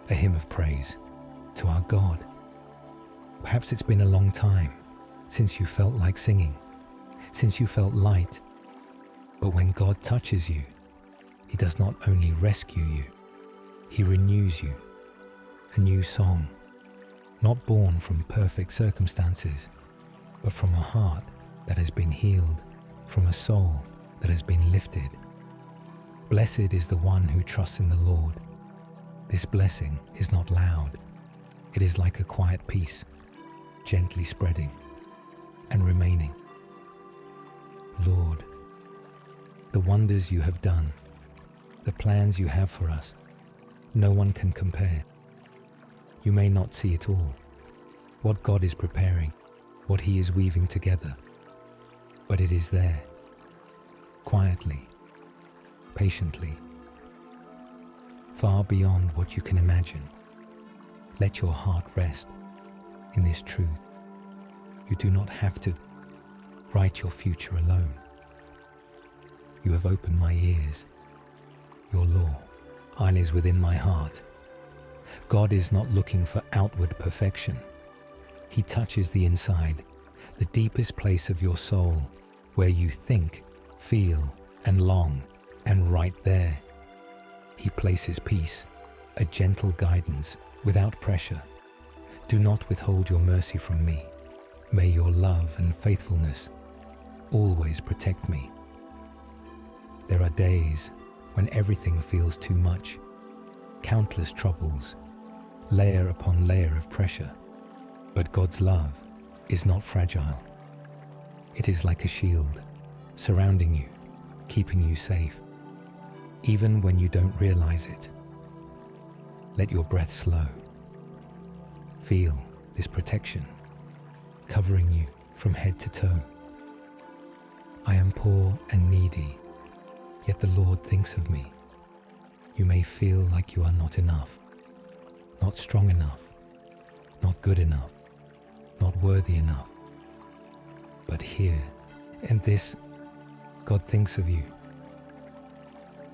a hymn of praise to our God. Perhaps it's been a long time since you felt like singing, since you felt light. But when God touches you, He does not only rescue you, He renews you. A new song, not born from perfect circumstances, but from a heart that has been healed, from a soul that has been lifted. Blessed is the one who trusts in the Lord. This blessing is not loud. It is like a quiet peace, gently spreading and remaining. Lord, the wonders you have done, the plans you have for us, no one can compare. You may not see it all, what God is preparing, what He is weaving together, but it is there, quietly, patiently, far beyond what you can imagine. Let your heart rest in this truth. You do not have to write your future alone. You have opened my ears. Your law is within my heart. God is not looking for outward perfection. He touches the inside, the deepest place of your soul, where you think, feel, and long, and right there, He places peace, a gentle guidance, without pressure. Do not withhold your mercy from me. May your love and faithfulness always protect me. There are days when everything feels too much, countless troubles, layer upon layer of pressure. But God's love is not fragile. It is like a shield, surrounding you, keeping you safe, even when you don't realize it. Let your breath slow. Feel this protection, covering you from head to toe. I am poor and needy, yet the Lord thinks of me. You may feel like you are not enough, not strong enough, not good enough, not worthy enough. But here, in this, God thinks of you.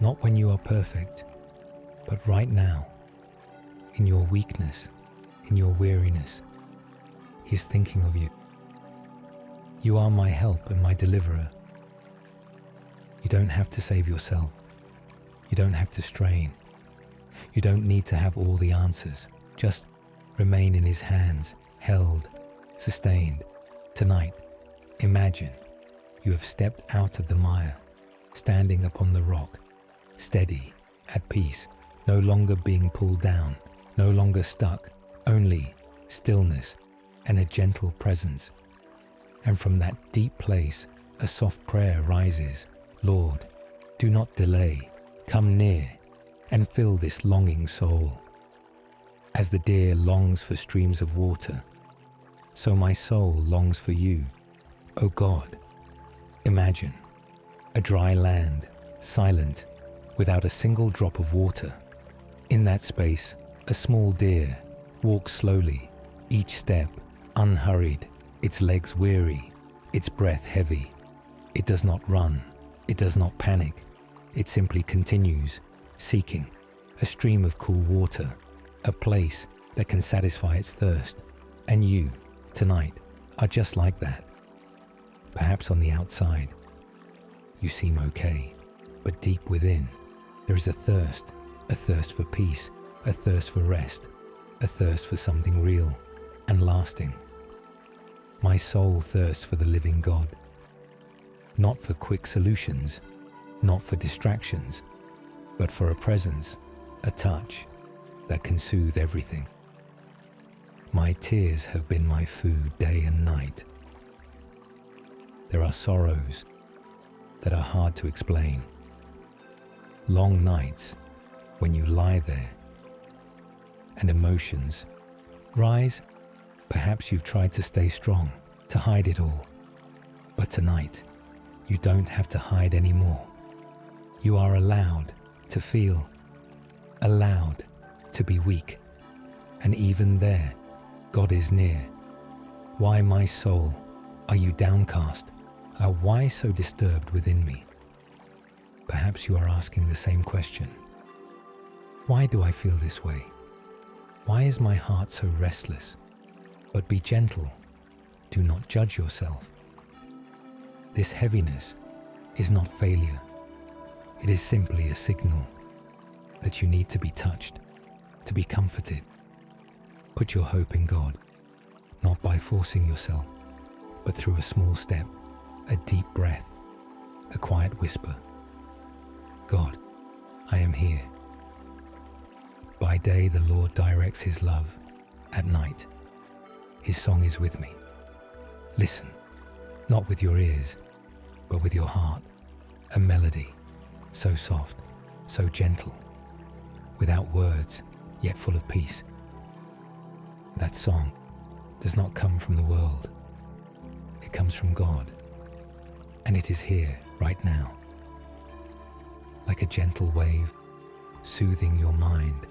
Not when you are perfect, but right now, in your weakness, in your weariness, He is thinking of you. You are my help and my deliverer. You don't have to save yourself. You don't have to strain. You don't need to have all the answers. Just remain in His hands, held, sustained. Tonight, imagine you have stepped out of the mire, standing upon the rock, steady, at peace, no longer being pulled down, no longer stuck, only stillness and a gentle presence. And from that deep place, a soft prayer rises. Lord, do not delay. Come near and fill this longing soul. As the deer longs for streams of water, so my soul longs for you, O God. Imagine a dry land, silent, without a single drop of water. In that space, a small deer walks slowly, each step unhurried, its legs weary, its breath heavy. It does not run, it does not panic, it simply continues, seeking a stream of cool water, a place that can satisfy its thirst. And you, tonight, are just like that. Perhaps on the outside, you seem okay, but deep within, there is a thirst for peace, a thirst for rest, a thirst for something real and lasting. My soul thirsts for the living God, not for quick solutions, not for distractions, but for a presence, a touch that can soothe everything. My tears have been my food day and night. There are sorrows that are hard to explain. Long nights when you lie there, and emotions Rise. Perhaps you've tried to stay strong, to hide it all. But tonight, you don't have to hide anymore. You are allowed to feel, allowed to be weak. And even there, God is near. Why, my soul, are you downcast? Why so disturbed within me? Perhaps you are asking the same question. Why do I feel this way? Why is my heart so restless? But be gentle. Do not judge yourself. This heaviness is not failure. It is simply a signal that you need to be touched, to be comforted. Put your hope in God, not by forcing yourself, but through a small step, a deep breath, a quiet whisper. God, I am here. By day, the Lord directs his love. At night, his song is with me. Listen, not with your ears, but with your heart. A melody, so soft, so gentle, without words, yet full of peace. That song does not come from the world. It comes from God, and it is here, right now. Like a gentle wave, soothing your mind.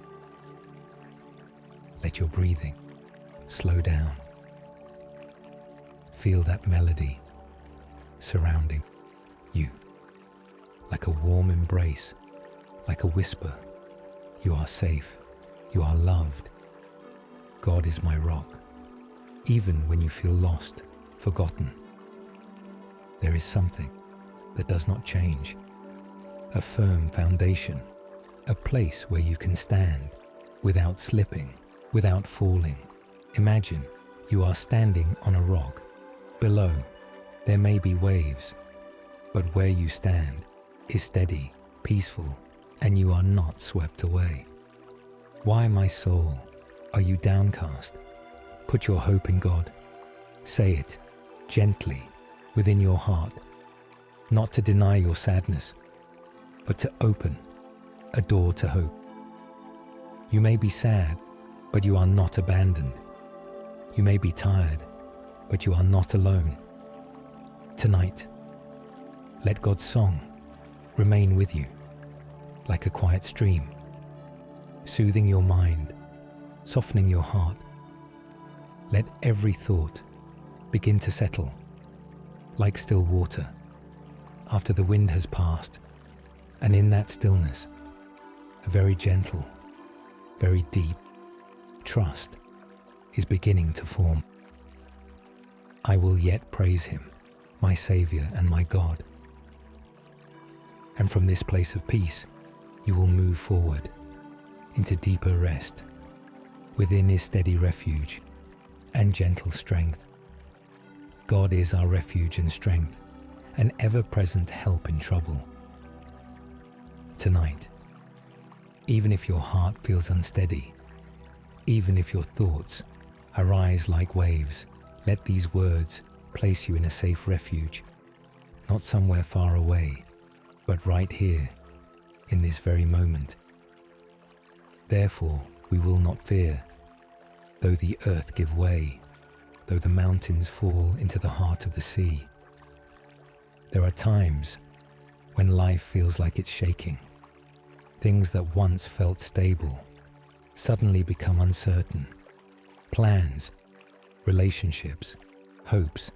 Let your breathing slow down. Feel that melody surrounding you. Like a warm embrace, like a whisper. You are safe. You are loved. God is my rock. Even when you feel lost, forgotten, there is something that does not change. A firm foundation, a place where you can stand without slipping, without falling. Imagine you are standing on a rock. Below, there may be waves, but where you stand is steady, peaceful, and you are not swept away. Why, my soul, are you downcast? Put your hope in God. Say it gently within your heart, not to deny your sadness, but to open a door to hope. You may be sad, but you are not abandoned. You may be tired, but you are not alone. Tonight, let God's song remain with you like a quiet stream, soothing your mind, softening your heart. Let every thought begin to settle like still water after the wind has passed, and in that stillness, a very gentle, very deep trust is beginning to form. I will yet praise him, my Saviour and my God. And from this place of peace, you will move forward into deeper rest within his steady refuge and gentle strength. God is our refuge and strength, an ever-present help in trouble. Tonight, even if your heart feels unsteady, even if your thoughts arise like waves, let these words place you in a safe refuge, not somewhere far away, but right here, in this very moment. Therefore, we will not fear, though the earth give way, though the mountains fall into the heart of the sea. There are times when life feels like it's shaking. Things that once felt stable suddenly become uncertain. Plans, relationships, hopes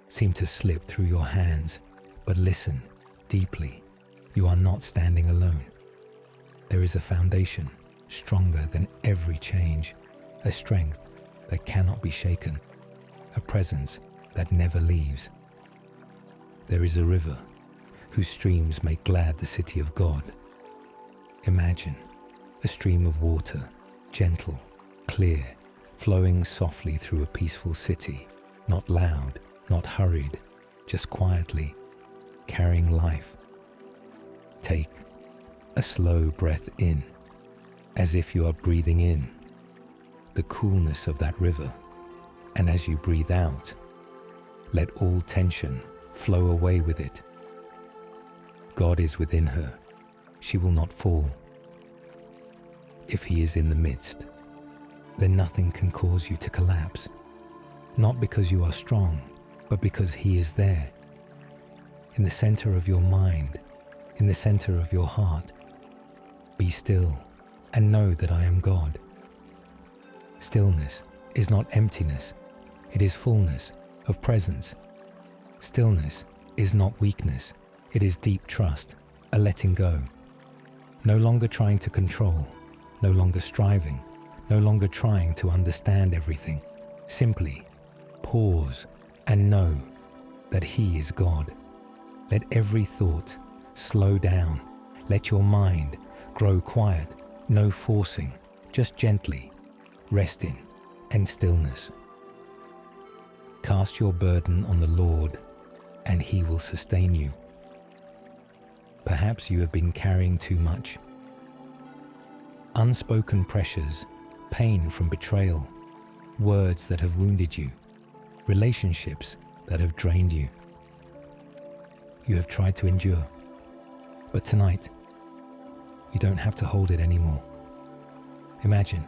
seem to slip through your hands. But listen deeply. You are not standing alone. There is a foundation stronger than every change, a strength that cannot be shaken, a presence that never leaves. There is a river whose streams make glad the city of God. Imagine a stream of water, gentle, clear, flowing softly through a peaceful city, not loud, not hurried, just quietly, carrying life. Take a slow breath in, as if you are breathing in the coolness of that river, and as you breathe out, let all tension flow away with it. God is within her. She will not fall. If he is in the midst, then nothing can cause you to collapse. Not because you are strong, but because He is there. In the center of your mind, in the center of your heart. Be still and know that I am God. Stillness is not emptiness, it is fullness of presence. Stillness is not weakness, it is deep trust, a letting go. No longer trying to control, no longer striving, no longer trying to understand everything. Simply pause and know that He is God. Let every thought slow down. Let your mind grow quiet, no forcing, just gently resting and stillness. Cast your burden on the Lord, and He will sustain you. Perhaps you have been carrying too much. Unspoken pressures, pain from betrayal, words that have wounded you, relationships that have drained you. You have tried to endure, but tonight, you don't have to hold it anymore. Imagine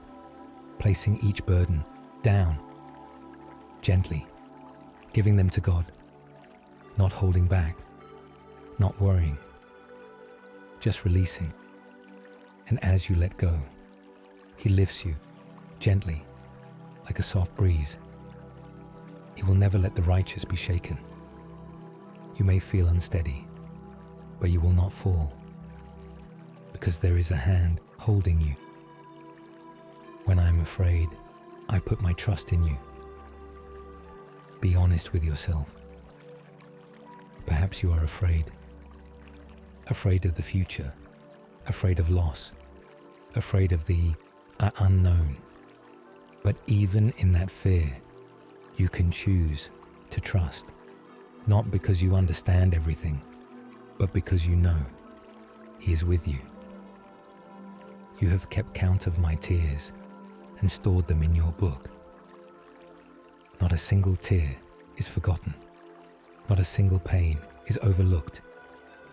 placing each burden down, gently, giving them to God, not holding back, not worrying, just releasing. And as you let go, He lifts you gently, like a soft breeze. He will never let the righteous be shaken. You may feel unsteady, but you will not fall, because there is a hand holding you. When I am afraid, I put my trust in you. Be honest with yourself. Perhaps you are afraid of the future, afraid of loss, afraid of the unknown. But even in that fear, you can choose to trust, not because you understand everything, but because you know He is with you. You have kept count of my tears and stored them in your book. Not a single tear is forgotten. Not a single pain is overlooked.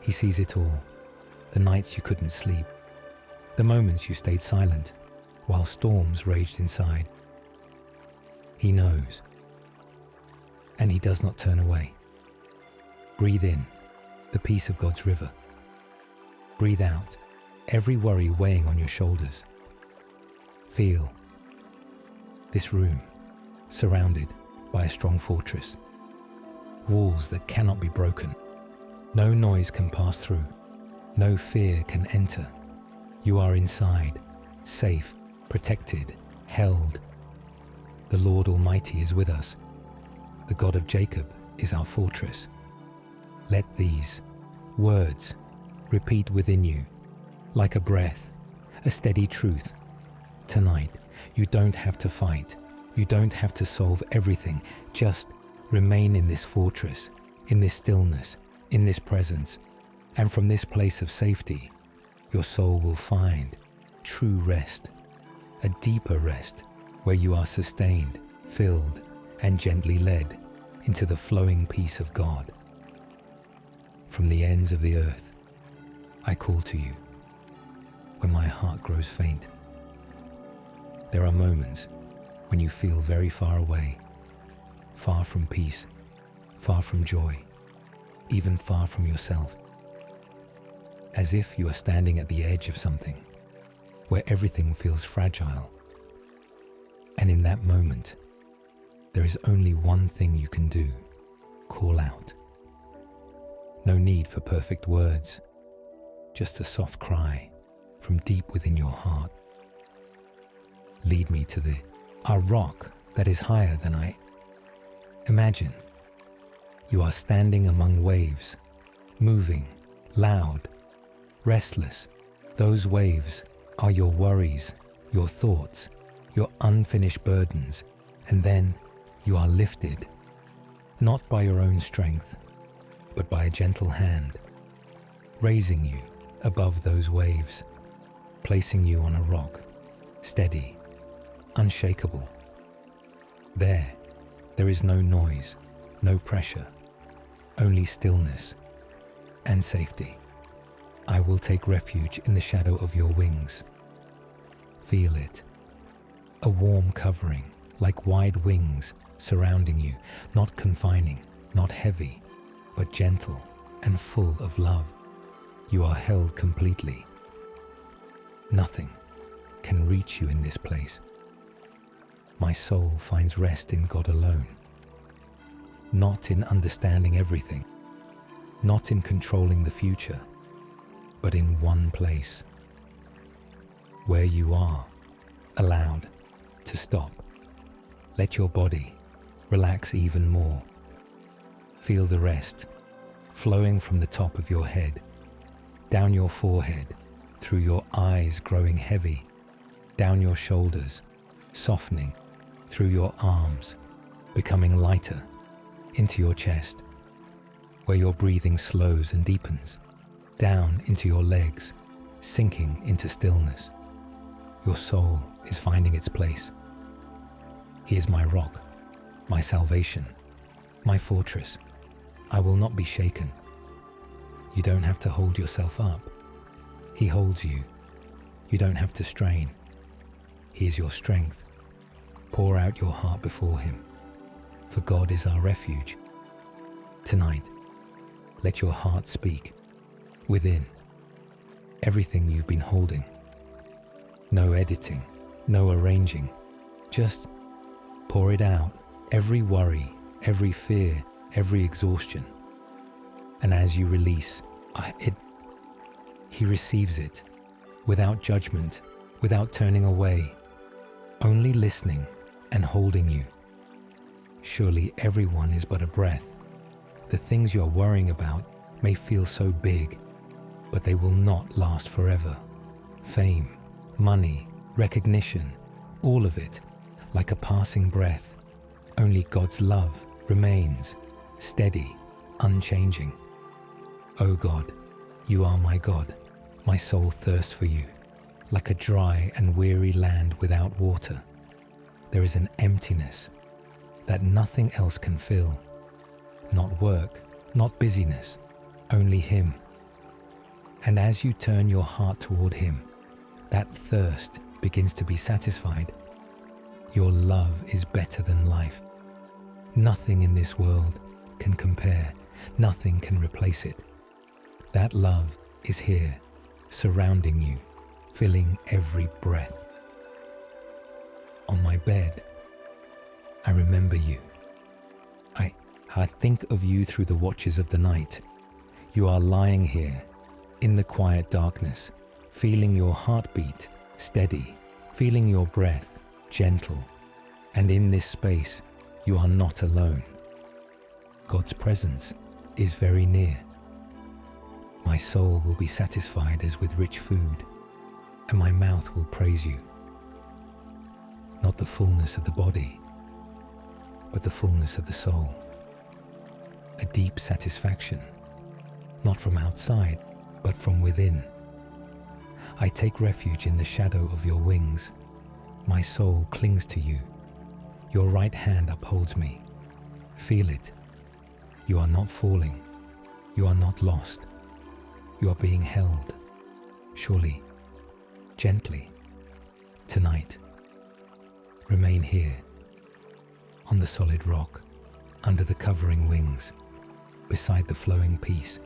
He sees it all. The nights you couldn't sleep. The moments you stayed silent while storms raged inside. He knows. And He does not turn away. Breathe in the peace of God's river. Breathe out every worry weighing on your shoulders. Feel this room surrounded by a strong fortress. Walls that cannot be broken. No noise can pass through. No fear can enter. You are inside, safe, protected, held. The Lord Almighty is with us. The God of Jacob is our fortress. Let these words repeat within you like a breath, a steady truth. Tonight, you don't have to fight. You don't have to solve everything. Just remain in this fortress, in this stillness, in this presence. And from this place of safety, your soul will find true rest, a deeper rest where you are sustained, filled, and gently led into the flowing peace of God. From the ends of the earth, I call to you when my heart grows faint. There are moments when you feel very far away, far from peace, far from joy, even far from yourself. As if you are standing at the edge of something where everything feels fragile. And in that moment, there is only one thing you can do: call out. No need for perfect words, just a soft cry from deep within your heart. Lead me to our rock that is higher than I. Imagine you are standing among waves, moving, loud, restless. Those waves are your worries, your thoughts, your unfinished burdens, and then you are lifted, not by your own strength, but by a gentle hand, raising you above those waves, placing you on a rock, steady, unshakable. There is no noise, no pressure, only stillness and safety. I will take refuge in the shadow of your wings. Feel it, a warm covering, like wide wings surrounding you, not confining, not heavy, but gentle and full of love. You are held completely. Nothing can reach you in this place. My soul finds rest in God alone, not in understanding everything, not in controlling the future, but in one place, where you are allowed to stop. Let your body relax even more. Feel the rest flowing from the top of your head, down your forehead, through your eyes growing heavy, down your shoulders, softening, through your arms, becoming lighter, into your chest, where your breathing slows and deepens, down into your legs, sinking into stillness. Your soul is finding its place. He is my rock, my salvation, my fortress. I will not be shaken. You don't have to hold yourself up. He holds you. You don't have to strain. He is your strength. Pour out your heart before him, for God is our refuge. Tonight, let your heart speak. Within, everything you've been holding. No editing, no arranging. Just pour it out. Every worry, every fear, every exhaustion. And as you release, he receives it, without judgment, without turning away, only listening and holding you. Surely everyone is but a breath. The things you are worrying about may feel so big, but they will not last forever. Fame, money, recognition, all of it, like a passing breath. Only God's love remains, steady, unchanging. O God, you are my God. My soul thirsts for you, like a dry and weary land without water. There is an emptiness that nothing else can fill. Not work, not busyness, only him. And as you turn your heart toward him, that thirst begins to be satisfied. Your love is better than life. Nothing in this world can compare. Nothing can replace it. That love is here, surrounding you, filling every breath. On my bed, I remember you. I think of you through the watches of the night. You are lying here, in the quiet darkness, feeling your heartbeat steady, feeling your breath gentle. And in this space, you are not alone. God's presence is very near. My soul will be satisfied as with rich food, and my mouth will praise you. Not the fullness of the body, but the fullness of the soul. A deep satisfaction, not from outside, but from within. I take refuge in the shadow of your wings. My soul clings to you. Your right hand upholds me. Feel it. You are not falling. You are not lost. You are being held, surely, gently, tonight. Remain here, on the solid rock, under the covering wings, beside the flowing peace.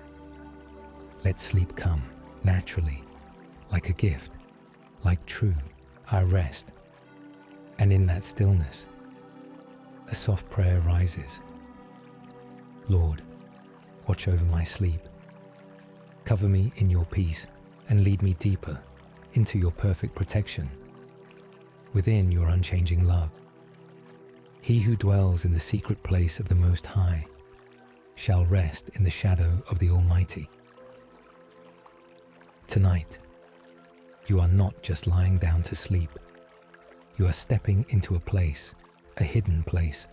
Let sleep come naturally, like a gift, like true, I rest. And in that stillness, a soft prayer rises. Lord, watch over my sleep. Cover me in your peace and lead me deeper into your perfect protection, within your unchanging love. He who dwells in the secret place of the Most High shall rest in the shadow of the Almighty. Tonight, you are not just lying down to sleep. You are stepping into a place, a hidden place,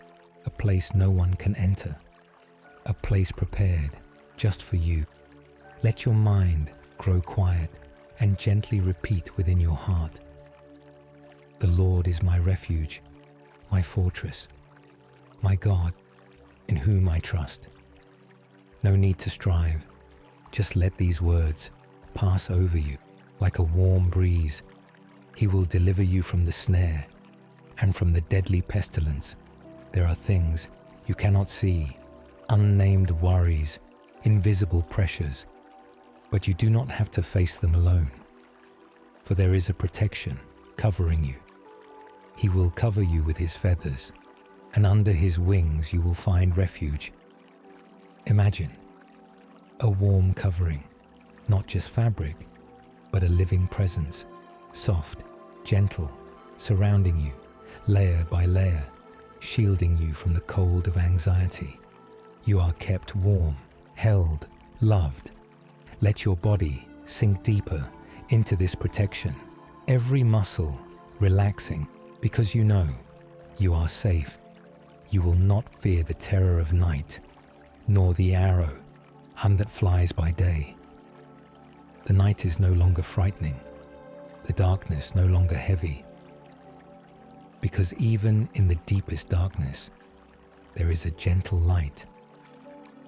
a place no one can enter, a place prepared just for you. Let your mind grow quiet and gently repeat within your heart, the Lord is my refuge, my fortress, my God, in whom I trust. No need to strive, just let these words pass over you like a warm breeze. He will deliver you from the snare And from the deadly pestilence, there are things you cannot see, unnamed worries, invisible pressures, but you do not have to face them alone, for there is a protection covering you. He will cover you with his feathers, and under his wings you will find refuge. Imagine a warm covering, not just fabric, but a living presence, soft, gentle, surrounding you, layer by layer, shielding you from the cold of anxiety. You are kept warm, held, loved. Let your body sink deeper into this protection, every muscle relaxing, because you know you are safe. You will not fear the terror of night, nor the arrow that flies by day. The night is no longer frightening, the darkness no longer heavy, because even in the deepest darkness, there is a gentle light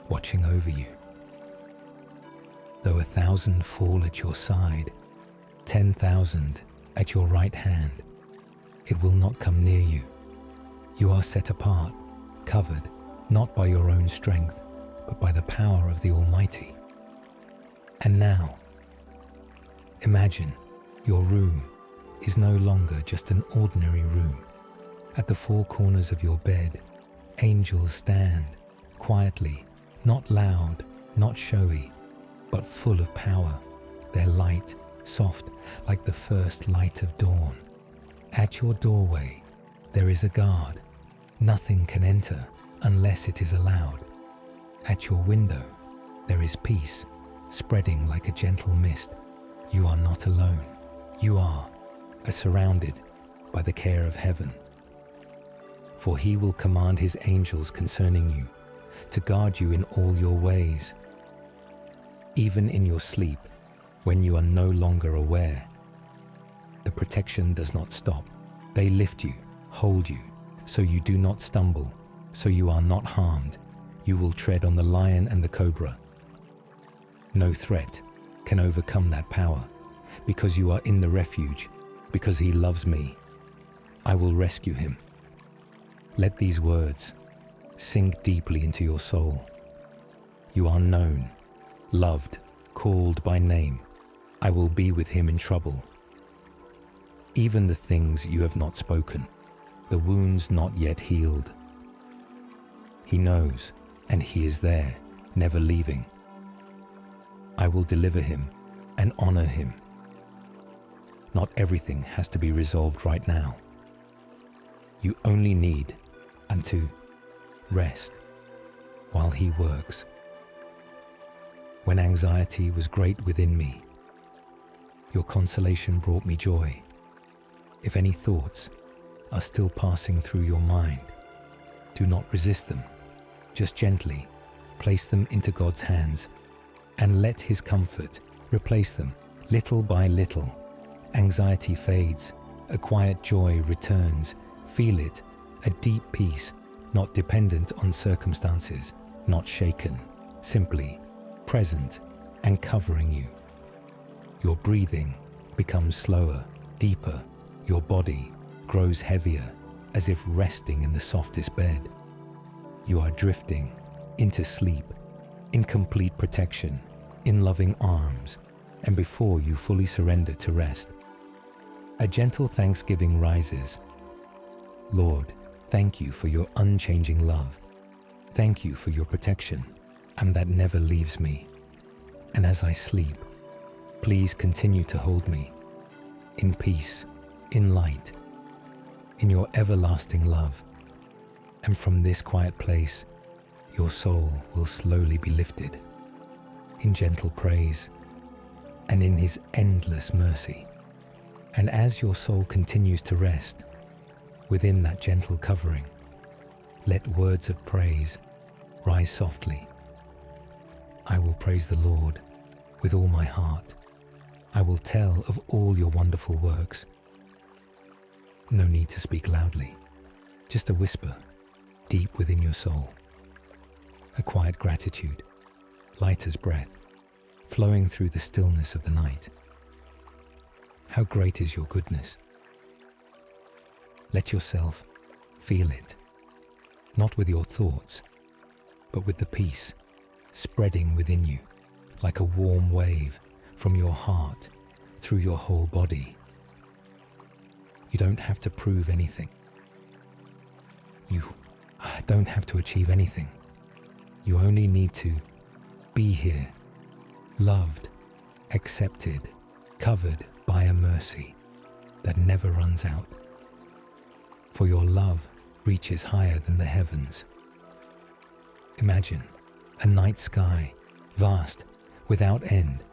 watching over you. Though 1,000 fall at your side, 10,000 at your right hand, it will not come near you. You are set apart, covered, not by your own strength, but by the power of the Almighty. And now, imagine your room is no longer just an ordinary room. At the four corners of your bed, angels stand quietly, not loud, not showy, but full of power, their light soft like the first light of dawn. At your doorway, there is a guard. Nothing can enter unless it is allowed. At your window, there is peace, spreading like a gentle mist. You are not alone. You are surrounded by the care of heaven. For he will command his angels concerning you, to guard you in all your ways. Even in your sleep, when you are no longer aware, the protection does not stop. They lift you, hold you, so you do not stumble, so you are not harmed. You will tread on the lion and the cobra. No threat can overcome that power, because you are in the refuge, because he loves me. I will rescue him. Let these words sink deeply into your soul. You are known, loved, called by name. I will be with him in trouble. Even the things you have not spoken, the wounds not yet healed. He knows, and he is there, never leaving. I will deliver him and honor him. Not everything has to be resolved right now. You only need to rest while he works. When anxiety was great within me, your consolation brought me joy. If any thoughts are still passing through your mind, do not resist them. Just gently place them into God's hands and let his comfort replace them little by little. Anxiety fades, a quiet joy returns. Feel it, a deep peace, not dependent on circumstances, not shaken, simply present and covering you. Your breathing becomes slower, deeper. Your body grows heavier, as if resting in the softest bed. You are drifting into sleep, in complete protection, in loving arms, and before you fully surrender to rest, a gentle thanksgiving rises. Lord, thank you for your unchanging love. Thank you for your protection, and that never leaves me. And as I sleep, please continue to hold me in peace, in light, in your everlasting love. And from this quiet place, your soul will slowly be lifted in gentle praise and in his endless mercy. And as your soul continues to rest within that gentle covering, let words of praise rise softly. I will praise the Lord with all my heart. I will tell of all your wonderful works. No need to speak loudly, just a whisper deep within your soul. A quiet gratitude, light as breath, flowing through the stillness of the night. How great is your goodness! Let yourself feel it, not with your thoughts, but with the peace spreading within you like a warm wave from your heart through your whole body. You don't have to prove anything. You don't have to achieve anything. You only need to be here, loved, accepted, covered by a mercy that never runs out. For your love reaches higher than the heavens. Imagine a night sky, vast, without end,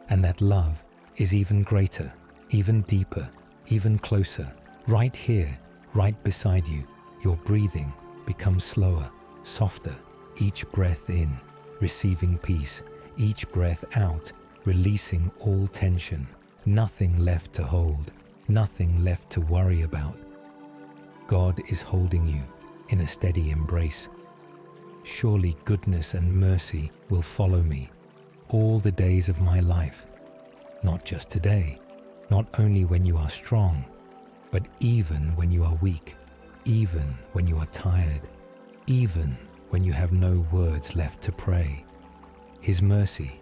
and that love is even greater, even deeper, even closer, right here, right beside you. Your breathing becomes slower, softer, each breath in, receiving peace, each breath out, releasing all tension, nothing left to hold, nothing left to worry about. God is holding you in a steady embrace. Surely goodness and mercy will follow me all the days of my life, not just today, not only when you are strong, but even when you are weak, even when you are tired, even when you have no words left to pray. His mercy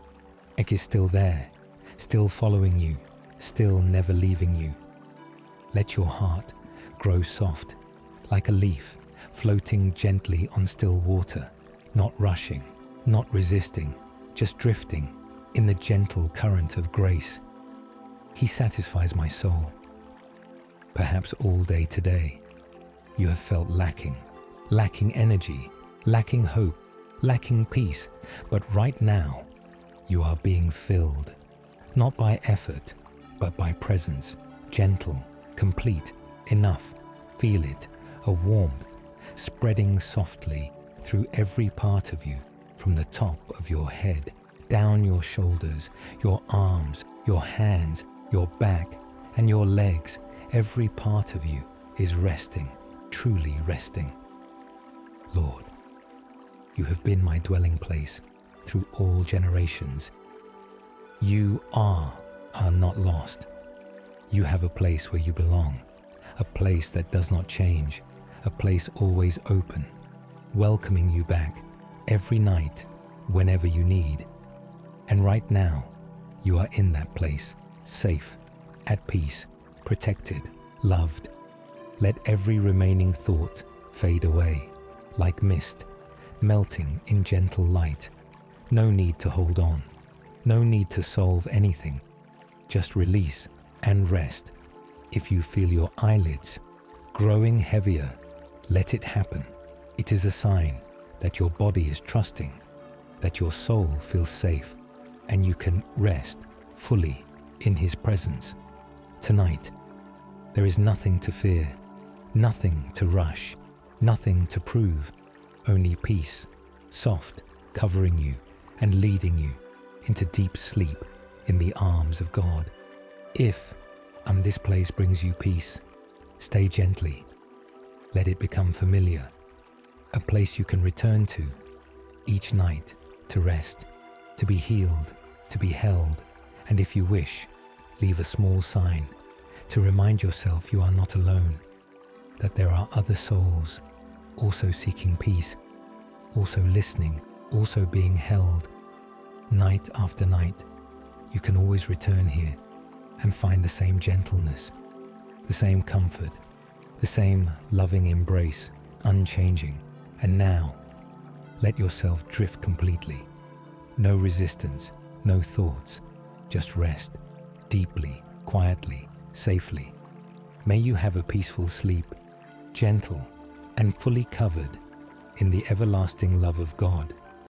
is still there, still following you, still never leaving you. Let your heart grow soft, like a leaf floating gently on still water, not rushing, not resisting, just drifting in the gentle current of grace. He satisfies my soul. Perhaps all day today, you have felt lacking energy, lacking hope, lacking peace, but right now, you are being filled, not by effort, but by presence, gentle, complete, enough. Feel it, a warmth, spreading softly through every part of you, from the top of your head, down your shoulders, your arms, your hands, your back, and your legs. Every part of you is resting, truly resting. Lord, you have been my dwelling place through all generations. You are not lost. You have a place where you belong, a place that does not change, a place always open, welcoming you back every night, whenever you need. And right now, you are in that place, safe, at peace, protected, loved. Let every remaining thought fade away, like mist, melting in gentle light. No need to hold on, no need to solve anything. Just release and rest. If you feel your eyelids growing heavier, let it happen. It is a sign that your body is trusting, that your soul feels safe, and you can rest fully in His presence. Tonight, there is nothing to fear, nothing to rush, nothing to prove, only peace, soft, covering you and leading you into deep sleep in the arms of God. If this place brings you peace, stay gently. Let it become familiar, a place you can return to each night to rest, to be healed, to be held, and if you wish, leave a small sign to remind yourself you are not alone, that there are other souls also seeking peace, also listening, also being held. Night after night, you can always return here and find the same gentleness, the same comfort, the same loving embrace, unchanging. And now, let yourself drift completely. No resistance, no thoughts, just rest, deeply, quietly, safely. May you have a peaceful sleep, gentle and fully covered in the everlasting love of God.